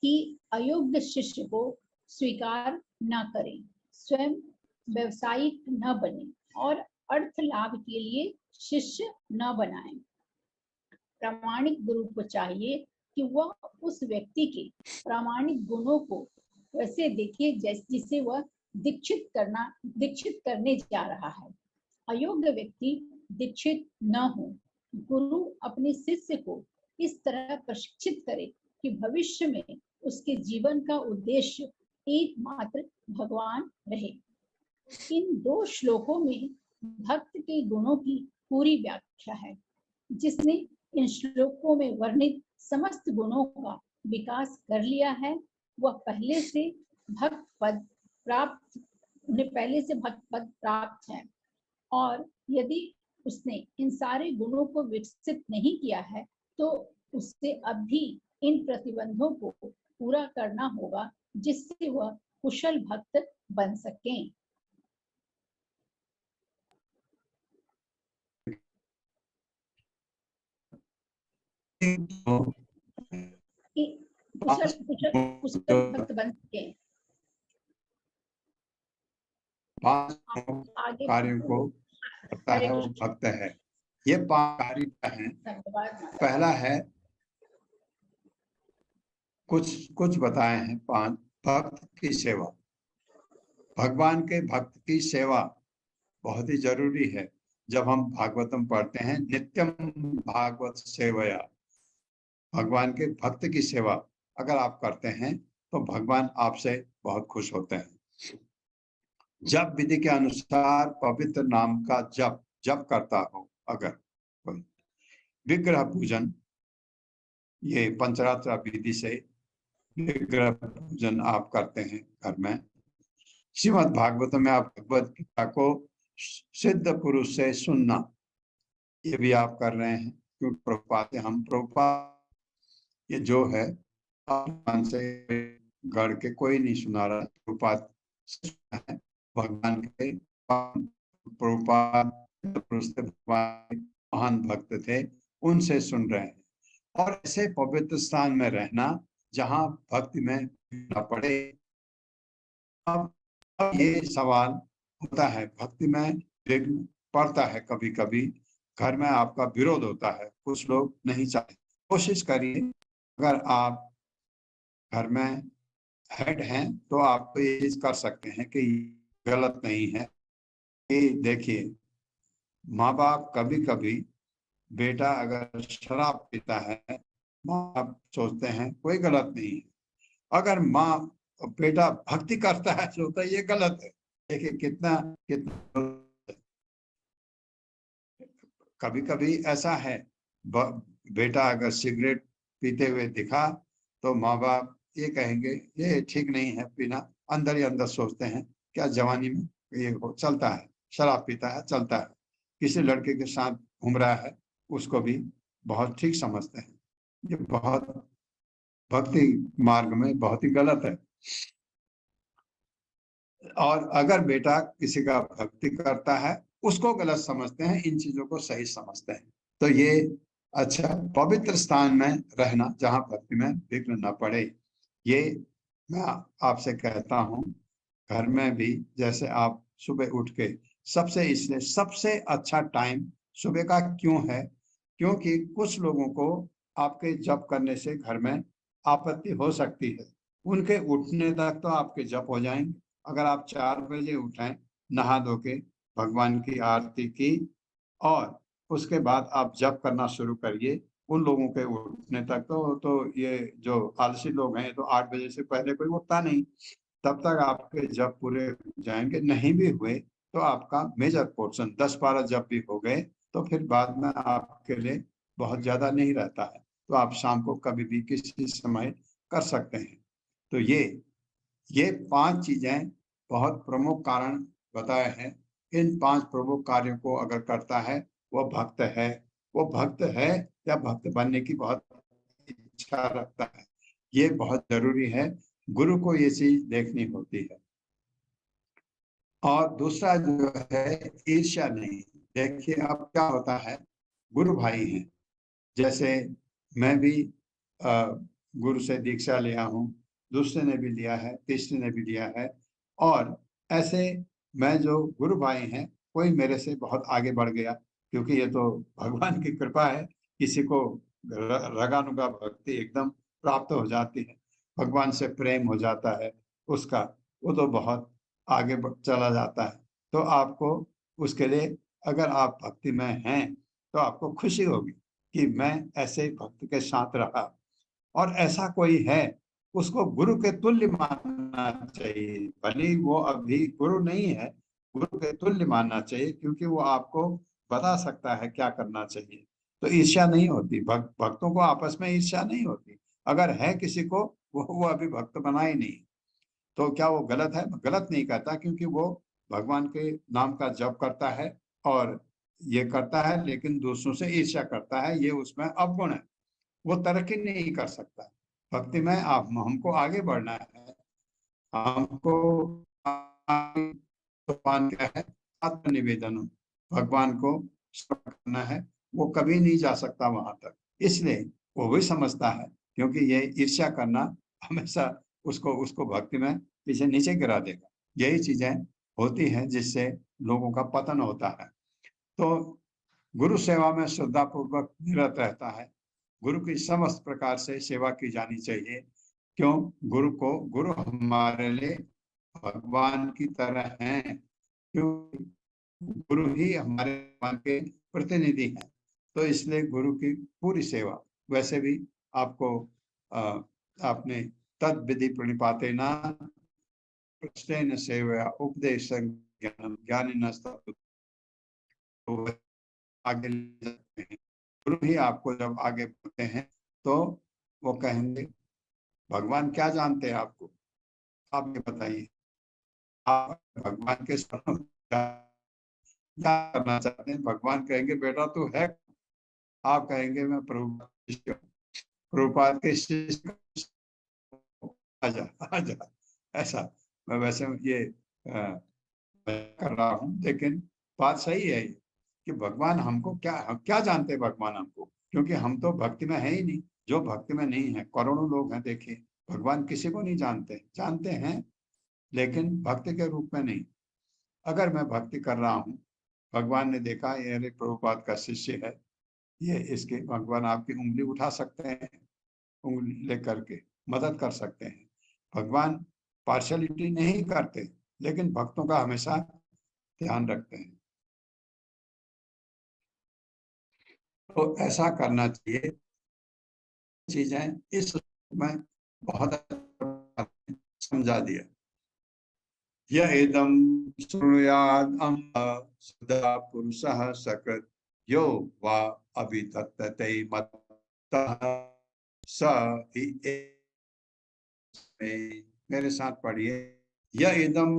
कि अयोग्य शिष्य को स्वीकार न करें, स्वयं व्यवसायिक न बने और अर्थ लाभ के लिए शिष्य न बनाएं। प्रामाणिक गुरु को चाहिए कि वह उस व्यक्ति के प्रामाणिक गुणों को वैसे देखे जिसे वह दीक्षित करने जा रहा है। अयोग्य व्यक्ति दीक्षित न हो। गुरु अपने शिष्य को इस तरह प्रशिक्षित करे कि भविष्य में उसके जीवन का उद्देश्य एकमात्र भगवान रहे। इन दो श्लोकों में भक्त के गुणों की पूरी व्याख्या है। जिसने इन श्लोकों में वर्णित समस्त गुणों का विकास कर लिया है वह पहले से भक्त पद प्राप्त है, और यदि उसने इन सारे गुणों को विकसित नहीं किया है तो उससे अब भी इन प्रतिबंधों को पूरा करना होगा जिससे वह कुशल भक्त बन सकें। कुशल भक्त बन सकें। कार्यों को करता है वो भक्त है। ये 5 कार्य हैं। पहला है, कुछ बताए हैं 5, भक्त की सेवा। भगवान के भक्त की सेवा बहुत ही जरूरी है। जब हम भागवतम पढ़ते हैं, नित्यम भागवत सेवया, भगवान के भक्त की सेवा अगर आप करते हैं तो भगवान आपसे बहुत खुश होते हैं। जब विधि के अनुसार पवित्र नाम का जप करता हो, अगर कोई विग्रह पूजन, ये पंचरात्र विधि से विग्रह पूजन आप करते हैं घर में। श्रीमद् भागवत में आप भगवत गीता को सिद्ध पुरुष से सुनना, ये भी आप कर रहे हैं, क्योंकि प्रभुपाद ये जो है भगवान से गढ़ के कोई नहीं सुना रहा, प्रभुपाद है। भगवान के प्रभुपाद भगवान महान भक्त थे, उनसे सुन रहे हैं। और ऐसे पवित्र स्थान में रहना जहाँ भक्ति में न पड़े। अब ये सवाल होता है, भक्ति में विघ्न पड़ता है, कभी कभी घर में आपका विरोध होता है, कुछ लोग नहीं चाहते। कोशिश करिए, अगर आप घर में हेड हैं तो आप तो ये चीज कर सकते हैं कि गलत नहीं है। ये देखिए, माँ बाप कभी कभी बेटा अगर शराब पीता है, माँ बाप सोचते हैं कोई गलत नहीं है। अगर माँ बेटा भक्ति करता है सोचता है ये गलत है। देखिए कितना कितना कभी कभी ऐसा है, बेटा अगर सिगरेट पीते हुए दिखा तो माँ बाप ये कहेंगे ये ठीक नहीं है पीना। अंदर ही अंदर सोचते हैं क्या जवानी में ये चलता है, शराब पीता है चलता है। किसी लड़के के साथ घूम रहा है, उसको भी बहुत ठीक समझते हैं। ये बहुत भक्ति मार्ग में बहुत ही गलत है। और अगर बेटा किसी का भक्ति करता है उसको गलत समझते हैं, इन चीजों को सही समझते हैं। तो ये अच्छा पवित्र स्थान में रहना जहाँ भक्ति में विघ्न न पड़े, ये मैं आपसे कहता हूँ। घर में भी जैसे आप सुबह उठ के इसलिए सबसे अच्छा टाइम सुबह का क्यों है, क्योंकि कुछ लोगों को आपके जप करने से घर में आपत्ति हो सकती है। उनके उठने तक तो आपके जप हो जाएंगे। अगर आप 4 बजे उठें, नहा धो के भगवान की आरती की और उसके बाद आप जप करना शुरू करिए, उन लोगों के उठने तक तो ये जो आलसी लोग हैं तो 8 बजे से पहले कोई उठता नहीं, तब तक आपके जप पूरे हो जाएंगे। नहीं भी हुए तो आपका मेजर पोर्शन 10-12 जप भी हो गए तो फिर बाद में आपके लिए बहुत ज्यादा नहीं रहता है। तो आप शाम को कभी भी किसी समय कर सकते हैं। तो ये 5 चीजें बहुत प्रमुख कारण बताए हैं। इन 5 प्रमुख कार्यों को अगर करता है वो भक्त है। वो भक्त है या भक्त बनने की बहुत इच्छा रखता है, ये बहुत जरूरी है। गुरु को ये चीज देखनी होती है। और दूसरा जो है ईर्ष्या नहीं। देखिए अब क्या होता है, गुरु भाई हैं, जैसे मैं भी गुरु से दीक्षा लिया हूँ, दूसरे ने भी लिया है, तीसरे ने भी लिया है। और ऐसे मैं जो गुरु भाई हैं कोई मेरे से बहुत आगे बढ़ गया, क्योंकि ये तो भगवान की कृपा है। किसी को रगानुगा भक्ति एकदम प्राप्त हो जाती है, भगवान से प्रेम हो जाता है उसका, वो तो बहुत आगे चला जाता है। तो आपको उसके लिए अगर आप भक्ति में हैं तो आपको खुशी होगी कि मैं ऐसे भक्त के साथ रहा। और ऐसा कोई है उसको गुरु के तुल्य मानना चाहिए, भले वो अभी गुरु नहीं है, गुरु के तुल्य मानना चाहिए, क्योंकि वो आपको बता सकता है क्या करना चाहिए। तो ईर्ष्या नहीं होती, भक्तों को आपस में ईर्ष्या नहीं होती। अगर है किसी को, वो अभी भक्त बना ही नहीं, तो क्या वो गलत है? गलत नहीं कहता, क्योंकि वो भगवान के नाम का जप करता है और ये करता है, लेकिन दूसरों से ईर्ष्या करता है, ये उसमें अवगुण है, वो तरक्की नहीं कर सकता। भक्ति में आप हमको आगे बढ़ना है, हमको भगवान क्या है, आत्मनिवेदन, भगवान को करना है, वो कभी नहीं जा सकता वहां तक। इसलिए वो भी समझता है, क्योंकि ये ईर्ष्या करना हमेशा उसको भक्ति में पीछे नीचे गिरा देगा। यही चीजें होती हैं जिससे लोगों का पतन होता है। तो गुरु सेवा में श्रद्धा पूर्वक निरत रहता है। गुरु की समस्त प्रकार से सेवा की जानी चाहिए। क्यों? गुरु हमारे लिए भगवान की तरह हैं, क्यों? गुरु ही हमारे भगवान के प्रतिनिधि हैं। तो इसलिए गुरु की पूरी सेवा। वैसे भी आपको आपने तद विधि प्रणिपातेन प्रश्नेन सेवया उपदेशं ज्ञानं ज्ञानिनः तो आगे ले जाते हैं। गुरु ही आपको जब आगे बढ़ते हैं तो वो कहेंगे भगवान क्या जानते हैं आपको, आप ये बताइए, आप भगवान के स्वरूप क्या करना चाहते हैं? भगवान कहेंगे बेटा तू है, आप कहेंगे मैं प्रभुपाद के शिष्य, आजा आजा। ऐसा मैं वैसे ये कर रहा हूँ, लेकिन बात सही है कि भगवान हमको क्या जानते हैं भगवान हमको, क्योंकि हम तो भक्ति में है ही नहीं। जो भक्ति में नहीं है। करोड़ों लोग हैं, देखिए भगवान किसी को नहीं जानते, जानते हैं लेकिन भक्ति के रूप में नहीं। अगर मैं भक्ति कर रहा हूँ, भगवान ने देखा ये प्रभुपाद का शिष्य है, ये इसके, भगवान आपकी उंगली उठा सकते हैं, उंगली लेकर के मदद कर सकते हैं। भगवान पार्शलिटी नहीं करते, लेकिन भक्तों का हमेशा ध्यान रखते हैं। तो ऐसा करना चाहिए। चीजें इस में बहुत समझा दिया। यह इदम श्रुणुयाद अम्ब सदा पुरुषः सकृत यो वा अभिदत्तते मत्तः स हि एतस्मै। मेरे साथ पढ़िए। यह इदम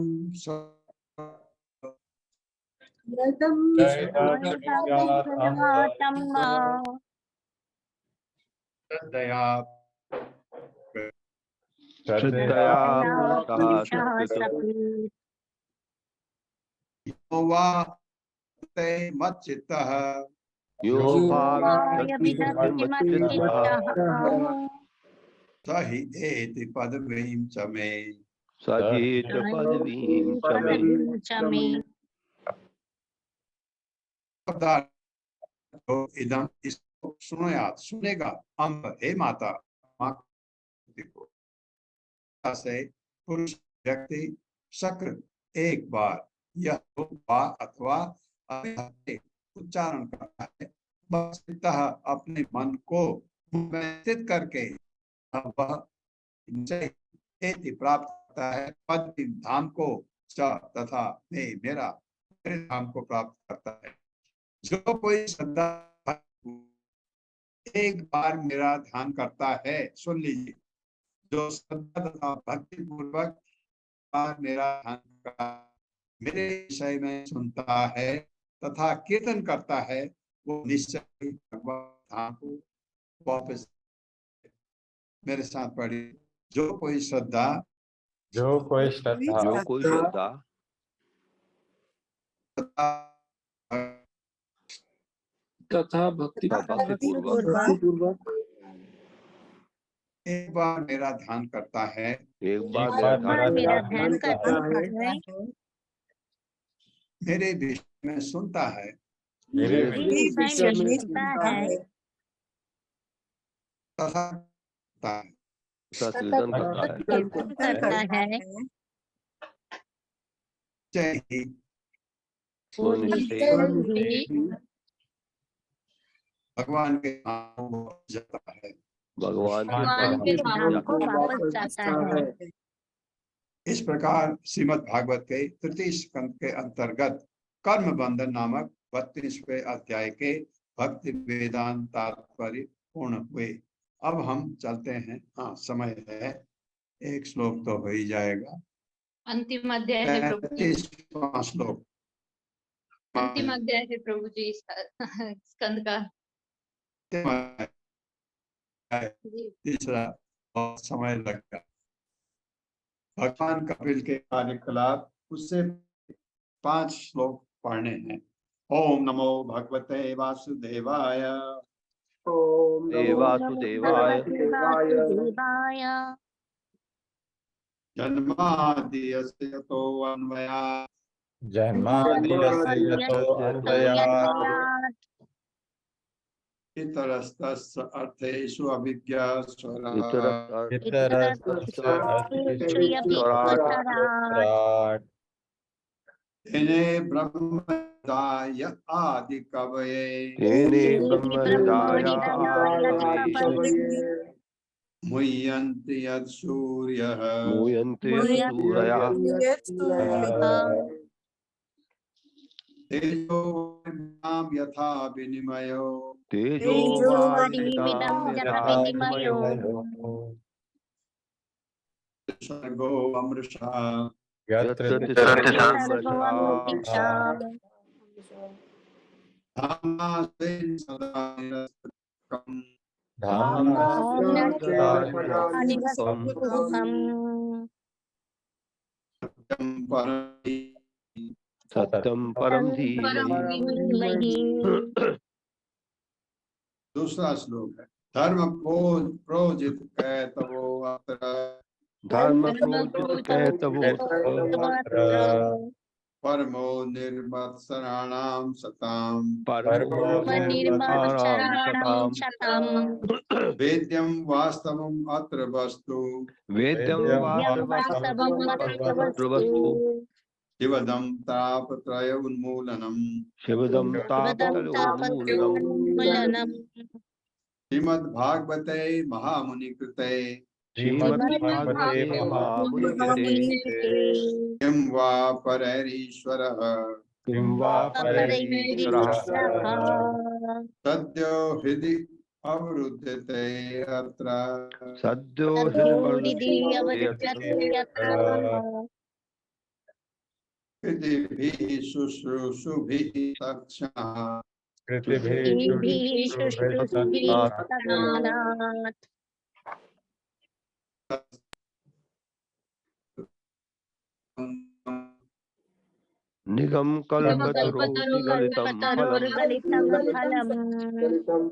श्रद्धया यो वा ते मच्चित्तः स हि एति पदवीं च मे। इदम, इसको सुनो याद, सुनेगा। अम्ब, हे माता, माँ को से पुरुष व्यक्ति शक्र एक बार यह वा अथवा उच्चारण करता है, बस अपने मन को स्थित करके वह प्राप्त करता है पद धाम को तथा मेरे धाम को प्राप्त करता है। जो कोई श्रद्धा एक बार मेरा ध्यान करता है, सुन लीजिए, जो श्रद्धा तथा भक्ति पूर्वक मेरा ध्यान मेरे विषय में सुनता है तथा कीर्तन करता है, वो निश्चय भगवान धाम को वापस। मेरे साथ पढ़ी। जो कोई श्रद्धा तथा भक्ति पूर्वक एक बार मेरा ध्यान करता है, मेरे विषय में सुनता है, तथा भगवान के धाम को जाता है। इस प्रकार श्रीमद् भागवत के तृतीय स्कंद के अंतर्गत कर्म बंधन नामक 32वें अध्याय के भक्ति वेदांत तात्पर्य पूर्ण हुए। अब हम चलते हैं। हाँ, समय है, एक श्लोक तो हो ही जाएगा। अंतिम अध्याय है प्रभु जी। 35वां श्लोक अंतिम अध्याय है प्रभु जी स्कंद का। तीसरा बहुत समय लगता। भगवान कपिल के कार्यकलाप उससे 5 श्लोक पढ़ने हैं। ओम नमो भगवते वासुदेवाय। ओम वासुदेवाय जन्माद्यस्य यतो अन्वयात् इतरस्तस्य अर्थेषु अभिज्ञास्वरः तेने ब्रह्महृदाय आदि कवये मुह्यन्ति यत् सूर्यः तेजो यथा विनिमयो सर्गो अमृषा सत्यम परम धीमहि। दूसरा श्लोक है। धर्म प्रोजित कैतवो अत्र धर्म प्रोजित कहतवो परमो निर्मत्सराणां सताम् परमो निर्मत्सराणां शतम् वेद्यं वास्तवम् अत्र वस्तु वेद्यं वास्तवमस्त्रवस्तु शिवदं तापत्रय उन्मूलनम् शिवदं तापत्रयोन्मूलनम् श्रीमद्भागवते महामुनिकृते श्रीमद्भागवते महामुनिकृते किं वा परैरीश्वरः किं वा परैरीश्वरः सद्यो हृदि अवरुध्यते अत्र सद्यो कृतिभिः शुश्रूषुभिः तत्क्षणः निगम कल्पतरुर्गलितं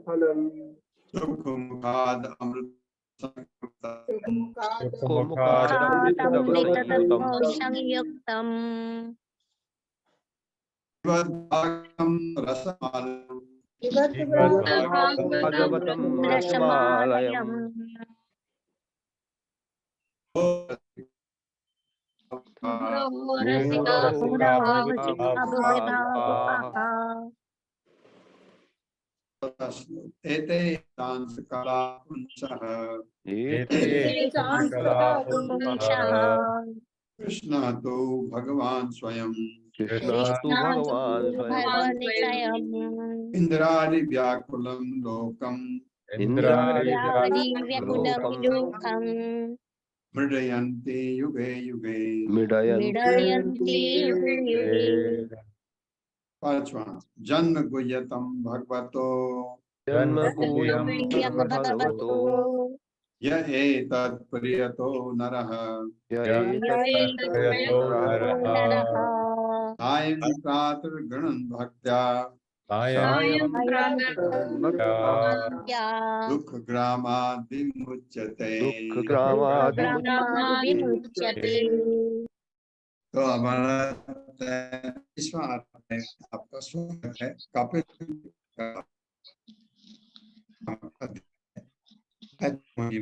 फलम् सुखमुखाद् अमृत संयुक्तम् रसमालयम् भगवतं रसमालयम् एते सांस्कला पुंसः कृष्ण तो भगवान स्वयं कृष्ण तु भगवान् स्वयम् इंद्रादि व्याकुलं लोकम् मृडयन्ति युगे युगे मिडयन्ति पांचवा जन्म गुह्यतं भगवतो जन्म भगवतो य एतत् प्रियतो नरः सायं प्रातर्गणं भक्त्या दुःख ग्रामाद् विमुच्यते। तो हमारा आपका स्वागत है। कपिल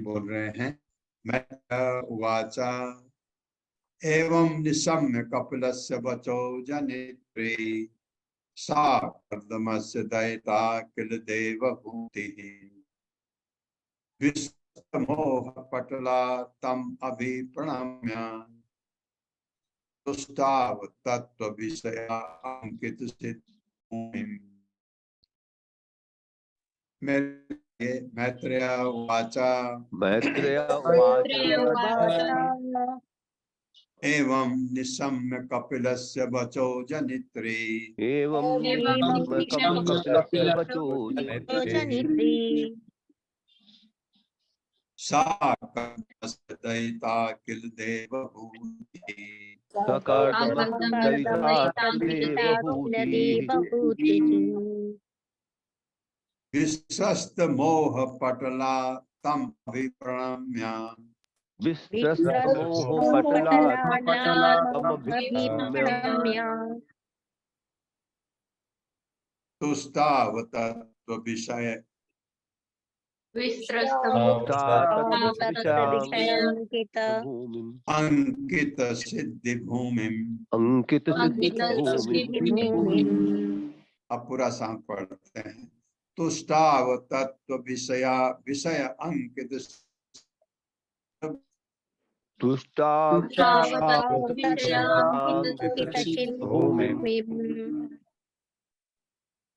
बोल रहे हैं। मैं वाचा एवं निशम्य कपिलस्य वचो जनित्री सा कर्दमस्य दयिता किल देवभूतिः विस्मोह पटला तम अभिप्रणम्य तुष्टाव तत्व विषया अंकित सिद्धूमिं। मैत्रेय वाचा एवं निशम्य कपिलस्य वचो जनित्री सा कर्दमस्य दयिता किल देवभूतिः विश्वस्त मोह पटला तम अभिप्रणम्य तुष्टाव तत्व विषय अंकित सिद्धि भूमिम। अब पूरा सांग पढ़ते हैं। तुष्टाव तत्व विषया विषय अंकित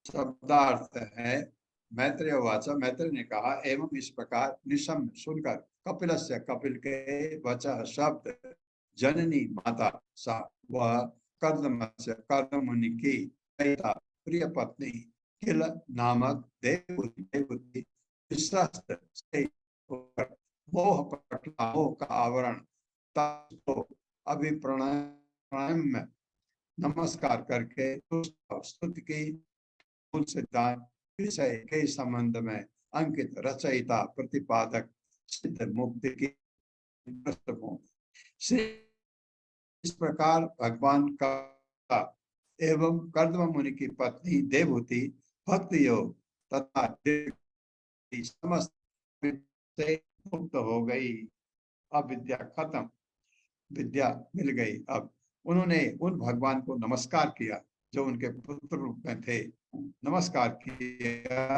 शब्दार्थ है। मैत्रेय वाचा मैत्रेय ने कहा एवं इस प्रकार निशम्य सुनकर कपिलस्य कपिल के वचः शब्द जननी माता सा वह कर्दमस्य कर्दमुनि की प्रिय पत्नी किल नामक देवभूति विश्वस्त से मोह पटला मोह का आवरण तो अभिप्रणम्य नमस्कार करके स्तुति की मूल सिद्धांत विषय के संबंध में अंकित रचयिता प्रतिपादक सिद्ध मुक्ति की पृष्ठभूमि। इस प्रकार भगवान का एवं कर्दम मुनि की पत्नी देवहूति भक्ति योग तथा समस्त से मुक्त हो गई। अब विद्या खत्म, विद्या मिल गई। अब उन्होंने उन भगवान को नमस्कार किया जो उनके पुत्र रूप में थे, नमस्कार किया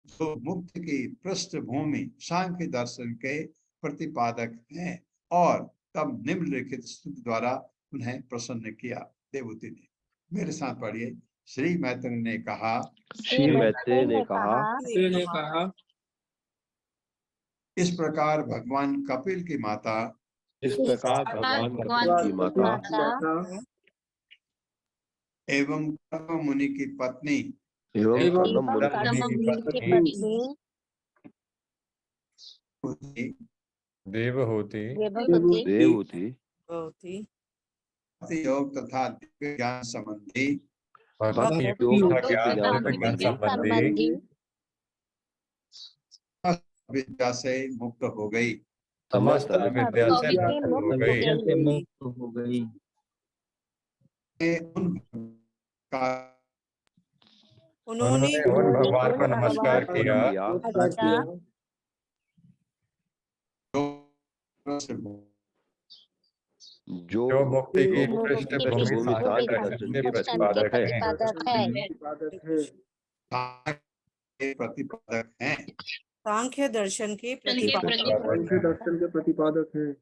जो मुक्ति की पृष्ठभूमि सांख्य दर्शन के प्रतिपादक हैं, और तब निम्नलिखित स्तुति द्वारा उन्हें प्रसन्न किया। देवहूति ने, मेरे साथ पढ़िए। श्री मैत्री ने कहा, श्री मैत्रेय ने ने कहा, इस प्रकार भगवान कपिल की माता इस प्रकार भगवान कपिल की माता एवं कर्दम मुनि की पत्नी एवं कर्दम मुनि देवहूति देवहूति भक्ति योग तथा दिव्य ज्ञान संबंधी भक्ति योग तथा ज्ञान संबंधी विद्या से मुक्त हो गई। समस्त विद्या से मुक्त हो गई। उन्होंने उन भगवान को नमस्कार किया जो मुक्ति की पृष्ठभूमि के प्रतिपादक हैं, सांख्य दर्शन के प्रतिपादक हैं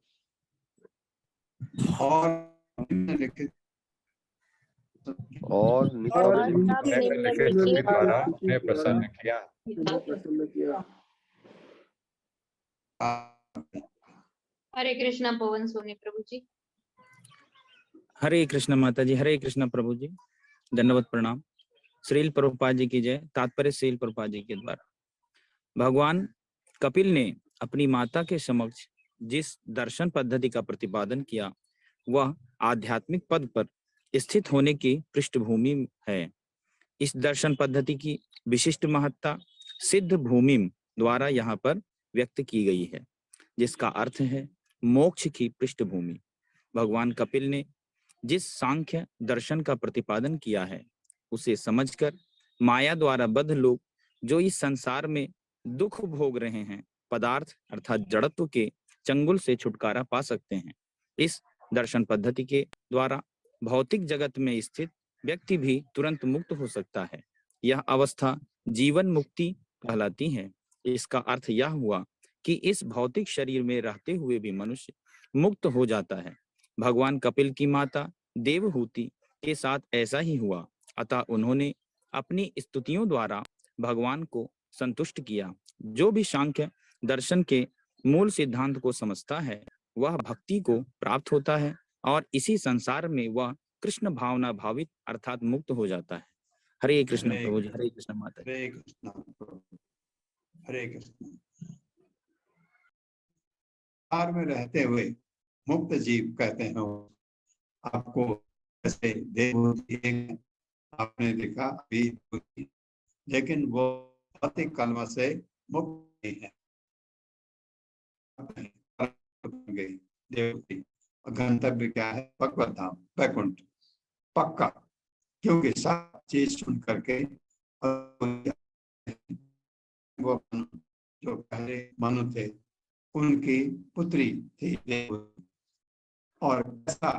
और निम्नलिखित के द्वारा उन्हें प्रसन्न किया। हरे कृष्णा पवन सोनी प्रभु जी। हरे कृष्ण माता जी, हरे कृष्ण प्रभु जी, दंडवत प्रणाम। श्रील प्रभुपाद जी की जय। तात्पर्य श्रील प्रभुपाद जी के द्वारा भगवान कपिल ने अपनी माता के समक्ष जिस दर्शन पद्धति का प्रतिपादन किया वह आध्यात्मिक पद पर स्थित होने की पृष्ठभूमि है। इस दर्शन पद्धति की विशिष्ट महत्ता सिद्ध भूमि द्वारा यहाँ पर व्यक्त की गई है, जिसका अर्थ है मोक्ष की पृष्ठभूमि। भगवान कपिल ने जिस सांख्य दर्शन का प्रतिपादन किया है उसे समझकर माया द्वारा बद्ध लोग जो इस संसार में दुख भोग रहे हैं, पदार्थ अर्थात जड़त्व के चंगुल से छुटकारा पा सकते हैं। इस दर्शन पद्धति के द्वारा भौतिक जगत में स्थित व्यक्ति भी तुरंत मुक्त हो सकता है। यह अवस्था जीवन मुक्ति कहलाती है। इसका अर्थ यह हुआ कि इस भौतिक शरीर में रहते हुए भी मनुष्य मुक्त हो जाता है। भगवान कपिल की माता देवहूति के साथ ऐसा ही हुआ, अतः उन्होंने अपनी स्तुतियों द्वारा भगवान को संतुष्ट किया। जो भी सांख्य दर्शन के मूल सिद्धांत को समझता है वह भक्ति को प्राप्त होता है और इसी संसार में वह कृष्ण भावना भावित अर्थात मुक्त हो जाता है। हरे कृष्ण प्रभु जी, हरे कृष्ण माता जी। हरे कृष्ण, हरे कृष्ण। संसार में रहते हुए मुक्त जीव कहते हैं आपको। जैसे देवहूति आपने लिखा अभी, लेकिन वो भौतिक कलमा से मुक्त नहीं है। देवहूति गंतव्य क्या है? भगवत धाम, वैकुंठ पक्का, क्योंकि सब चीज सुन करके वो जो पहले मनु थे उनकी पुत्री थी देवहूति। और ऐसा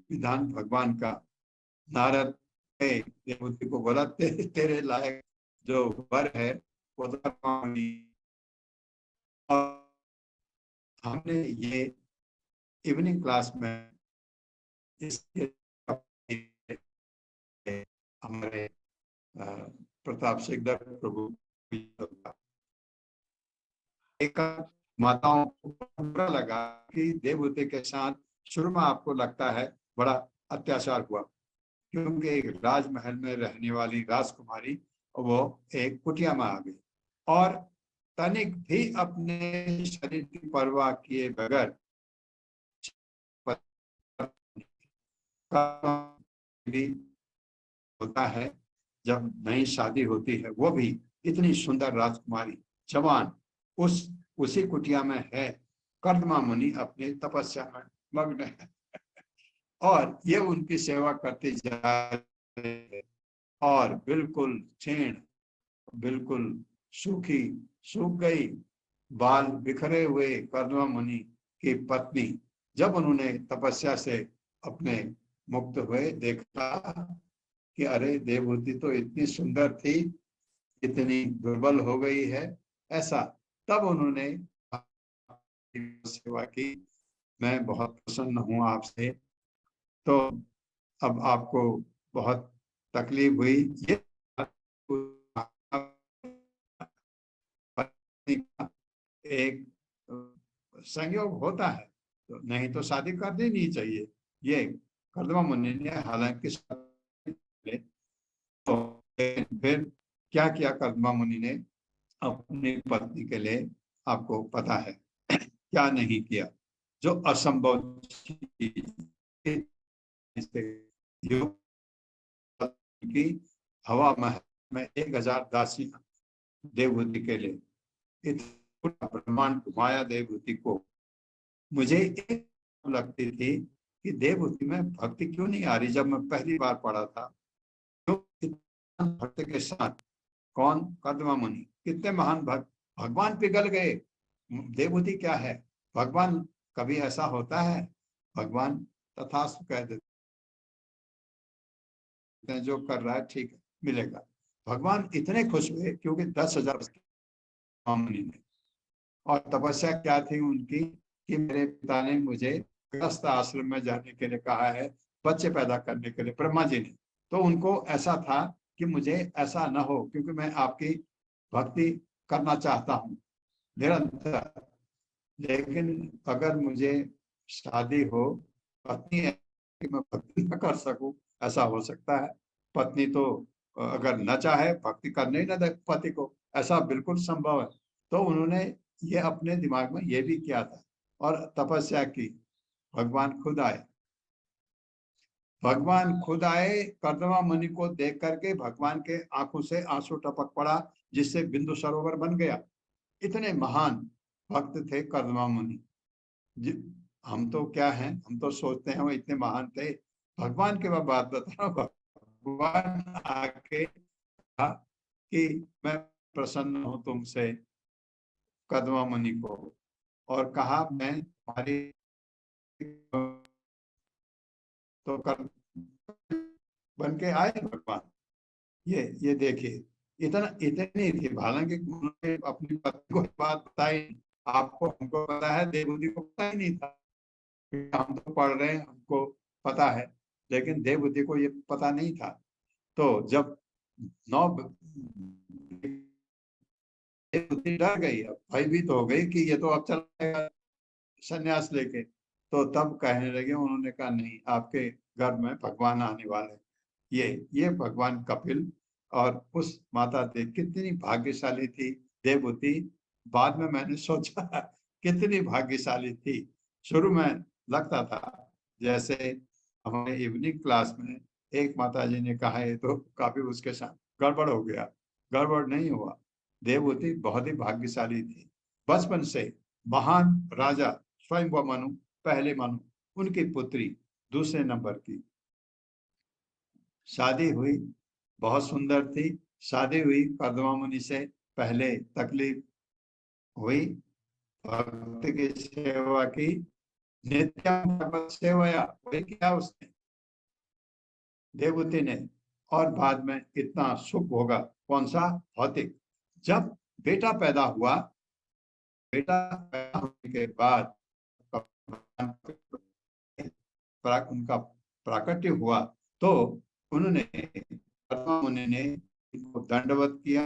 विधान भगवान का, नारद देवहूति को बोला तेरे लायक जो वर है वो और हमने ये इवनिंग क्लास में इसके हमारे प्रताप सिकदर प्रभु एक माताओं को बुरा लगा कि देवहूति के साथ शुरू में आपको लगता है बड़ा अत्याचार हुआ, क्योंकि एक राजमहल में रहने वाली राजकुमारी वो एक कुटिया में आ गई और तनिक भी अपने शरीर की परवाह किए बगैर भी होता है। जब नई शादी होती है वो भी इतनी सुंदर राजकुमारी जवान उसी कुटिया में है। कर्दमा मुनि अपनी तपस्या में मग्न है और ये उनकी सेवा करते जा रहे हैं। और बिल्कुल क्षीण, बिल्कुल सूख गई, बाल बिखरे हुए कर्दमा मुनि की पत्नी जब उन्होंने तपस्या से अपने मुक्त हुए, देखा कि अरे देवहूति तो इतनी सुंदर थी, इतनी दुर्बल हो गई है, ऐसा। तब उन्होंने सेवा की, मैं बहुत प्रसन्न हूं आपसे। तो अब आपको बहुत तकलीफ हुई, ये एक संयोग होता है, तो नहीं तो शादी करनी नहीं चाहिए। ये कर्दमा मुनि ने हालांकि तो फिर क्या किया कर्दमा मुनि ने अपनी पत्नी के लिए, आपको पता है क्या नहीं किया। जो असंभव की हवा में 1000 दासी देवहूति के लिए इतना ब्रह्मांड घुमाया देवहूति को। मुझे एक लगती थी कि देवहूति में भक्ति क्यों नहीं आ रही। जब मैं पहली बार पढ़ा था, तो भक्त के साथ कौन, कर्दमा मुनि, कितने महान भक्त, भगवान पिघल गए। देवहूति क्या है, भगवान कभी ऐसा होता है, भगवान तथास्तु कह देते हैं, जो कर रहा है ठीक है, मिलेगा। भगवान इतने खुश हुए क्योंकि 10,000 मुनि ने, और तपस्या क्या थी उनकी कि मेरे पिता ने मुझे गृहस्थ आश्रम में जाने के लिए कहा है, बच्चे पैदा करने के लिए, ब्रह्मा जी ने। तो उनको ऐसा था कि मुझे ऐसा न हो, क्योंकि मैं आपकी भक्ति करना चाहता हूँ निरंतर। लेकिन अगर मुझे शादी हो, पत्नी है कि मैं भक्ति न कर सकूं, ऐसा हो सकता है। पत्नी तो अगर न चाहे भक्ति करने ही न दे पति को, ऐसा बिल्कुल संभव है। तो उन्होंने ये अपने दिमाग में ये भी किया था और तपस्या की। भगवान खुद आए, भगवान खुद आए। कर्दमा मुनि को देख करके भगवान के आंखों से आंसू टपक पड़ा, जिससे बिंदु सरोवर बन गया। इतने महान भक्त थे कर्दमा मुनि। हम तो क्या हैं, हम तो सोचते हैं वो इतने महान थे। भगवान के मैं बात बता रहा हूं, भगवान आके कहा कि मैं प्रसन्न हूं तुमसे, कर्दमा मुनि को, और कहा मैं तुम्हारी, तो कर बन के आए भगवान। ये देखिए, इतनी थी। हालांकि उन्होंने अपनी पत्नी को बात बताई, आपको, हमको पता है, देवहूति को पता ही नहीं था। हम तो पढ़ रहे हैं, हमको पता है, लेकिन देवहूति को ये पता नहीं था। तो जब देवहूति डर गई, अब भयभीत हो गई कि ये तो अब चला संन्यास लेके। तो तब कहने लगे, उन्होंने कहा नहीं, आपके घर में भगवान आने वाले। ये भगवान कपिल और उस माता दे, कितनी भाग्यशाली थी देवहूति। बाद में मैंने सोचा कितनी भाग्यशाली थी। शुरू में लगता था, जैसे हमारे इवनिंग क्लास में एक माता जी ने कहा है, तो काफी उसके साथ गड़बड़ हो गया। गड़बड़ नहीं हुआ, देवहूति बहुत ही भाग्यशाली थी। बचपन से महान राजा स्वयं मनु, पहले मनु, उनकी पुत्री दूसरे नंबर की। शादी हुई, बहुत सुंदर थी। शादी हुई कर्दमा मुनि से, पहले तकलीफ हुई, भक्त की सेवा की, नित्यम भगवत सेवया, वही किया उसने, देवहूति ने। और बाद में इतना सुख होगा, कौन सा, भौतिक। जब बेटा पैदा हुआ, बेटा पैदा होने के बाद उनका प्राकट्य हुआ, तो उन्होंने, कर्दमा मुनि ने इनको दंडवत किया,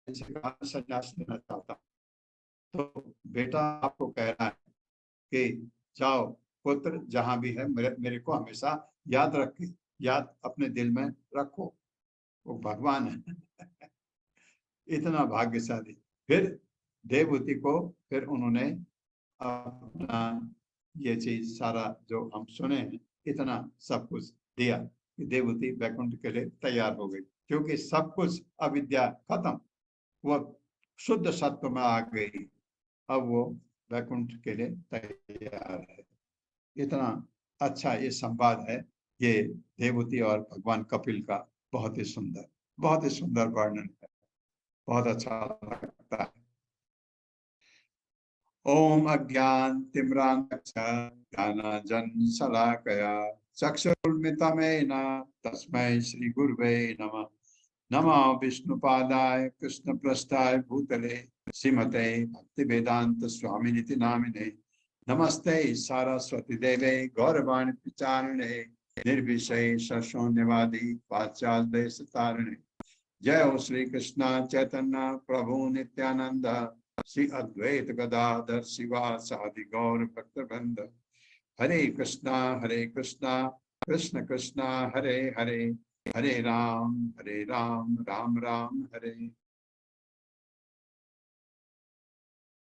संन्यास लेना चाहता। तो बेटा आपको कह रहा है कि जाओ पुत्र, जहां भी है मेरे को हमेशा याद रखे, याद अपने दिल में रखो, वो भगवान है। इतना भाग्यशाली। फिर देवहूति को फिर उन्होंने अपना ये चीज सारा जो हम सुने हैं, इतना सब कुछ दिया कि देवहूति वैकुंठ के लिए तैयार हो गई, क्योंकि सब कुछ अविद्या खत्म, वो शुद्ध सत्व में आ गई, अब वो वैकुंठ के लिए तैयार है। इतना अच्छा ये संवाद है, ये देवहूति और भगवान कपिल का बहुत ही सुंदर वर्णन है, बहुत अच्छा लगता है। ओम अज्ञान तिम्रांधस्य ज्ञानांजन शलाकया चक्षुर्मिलितमेन तस्मै श्री गुरुवे नमः। नमः विष्णुपादाय कृष्णप्रेष्ठाय भूतले श्रीमते भक्तिवेदांत स्वामिनिति नामिने। नमस्ते सारस्वती देवे गौरवाणी प्रचारिणे निर्विशेष शून्यवादी पाश्चात्य देशतारिणे। जय हो श्री कृष्ण चैतन्य प्रभु नित्यानंद श्री अद्वैत गदाधर शिवासादि गौर भक्तवृंद। हरे कृष्णा कृष्ण कृष्णा हरे हरे, हरे राम राम राम हरे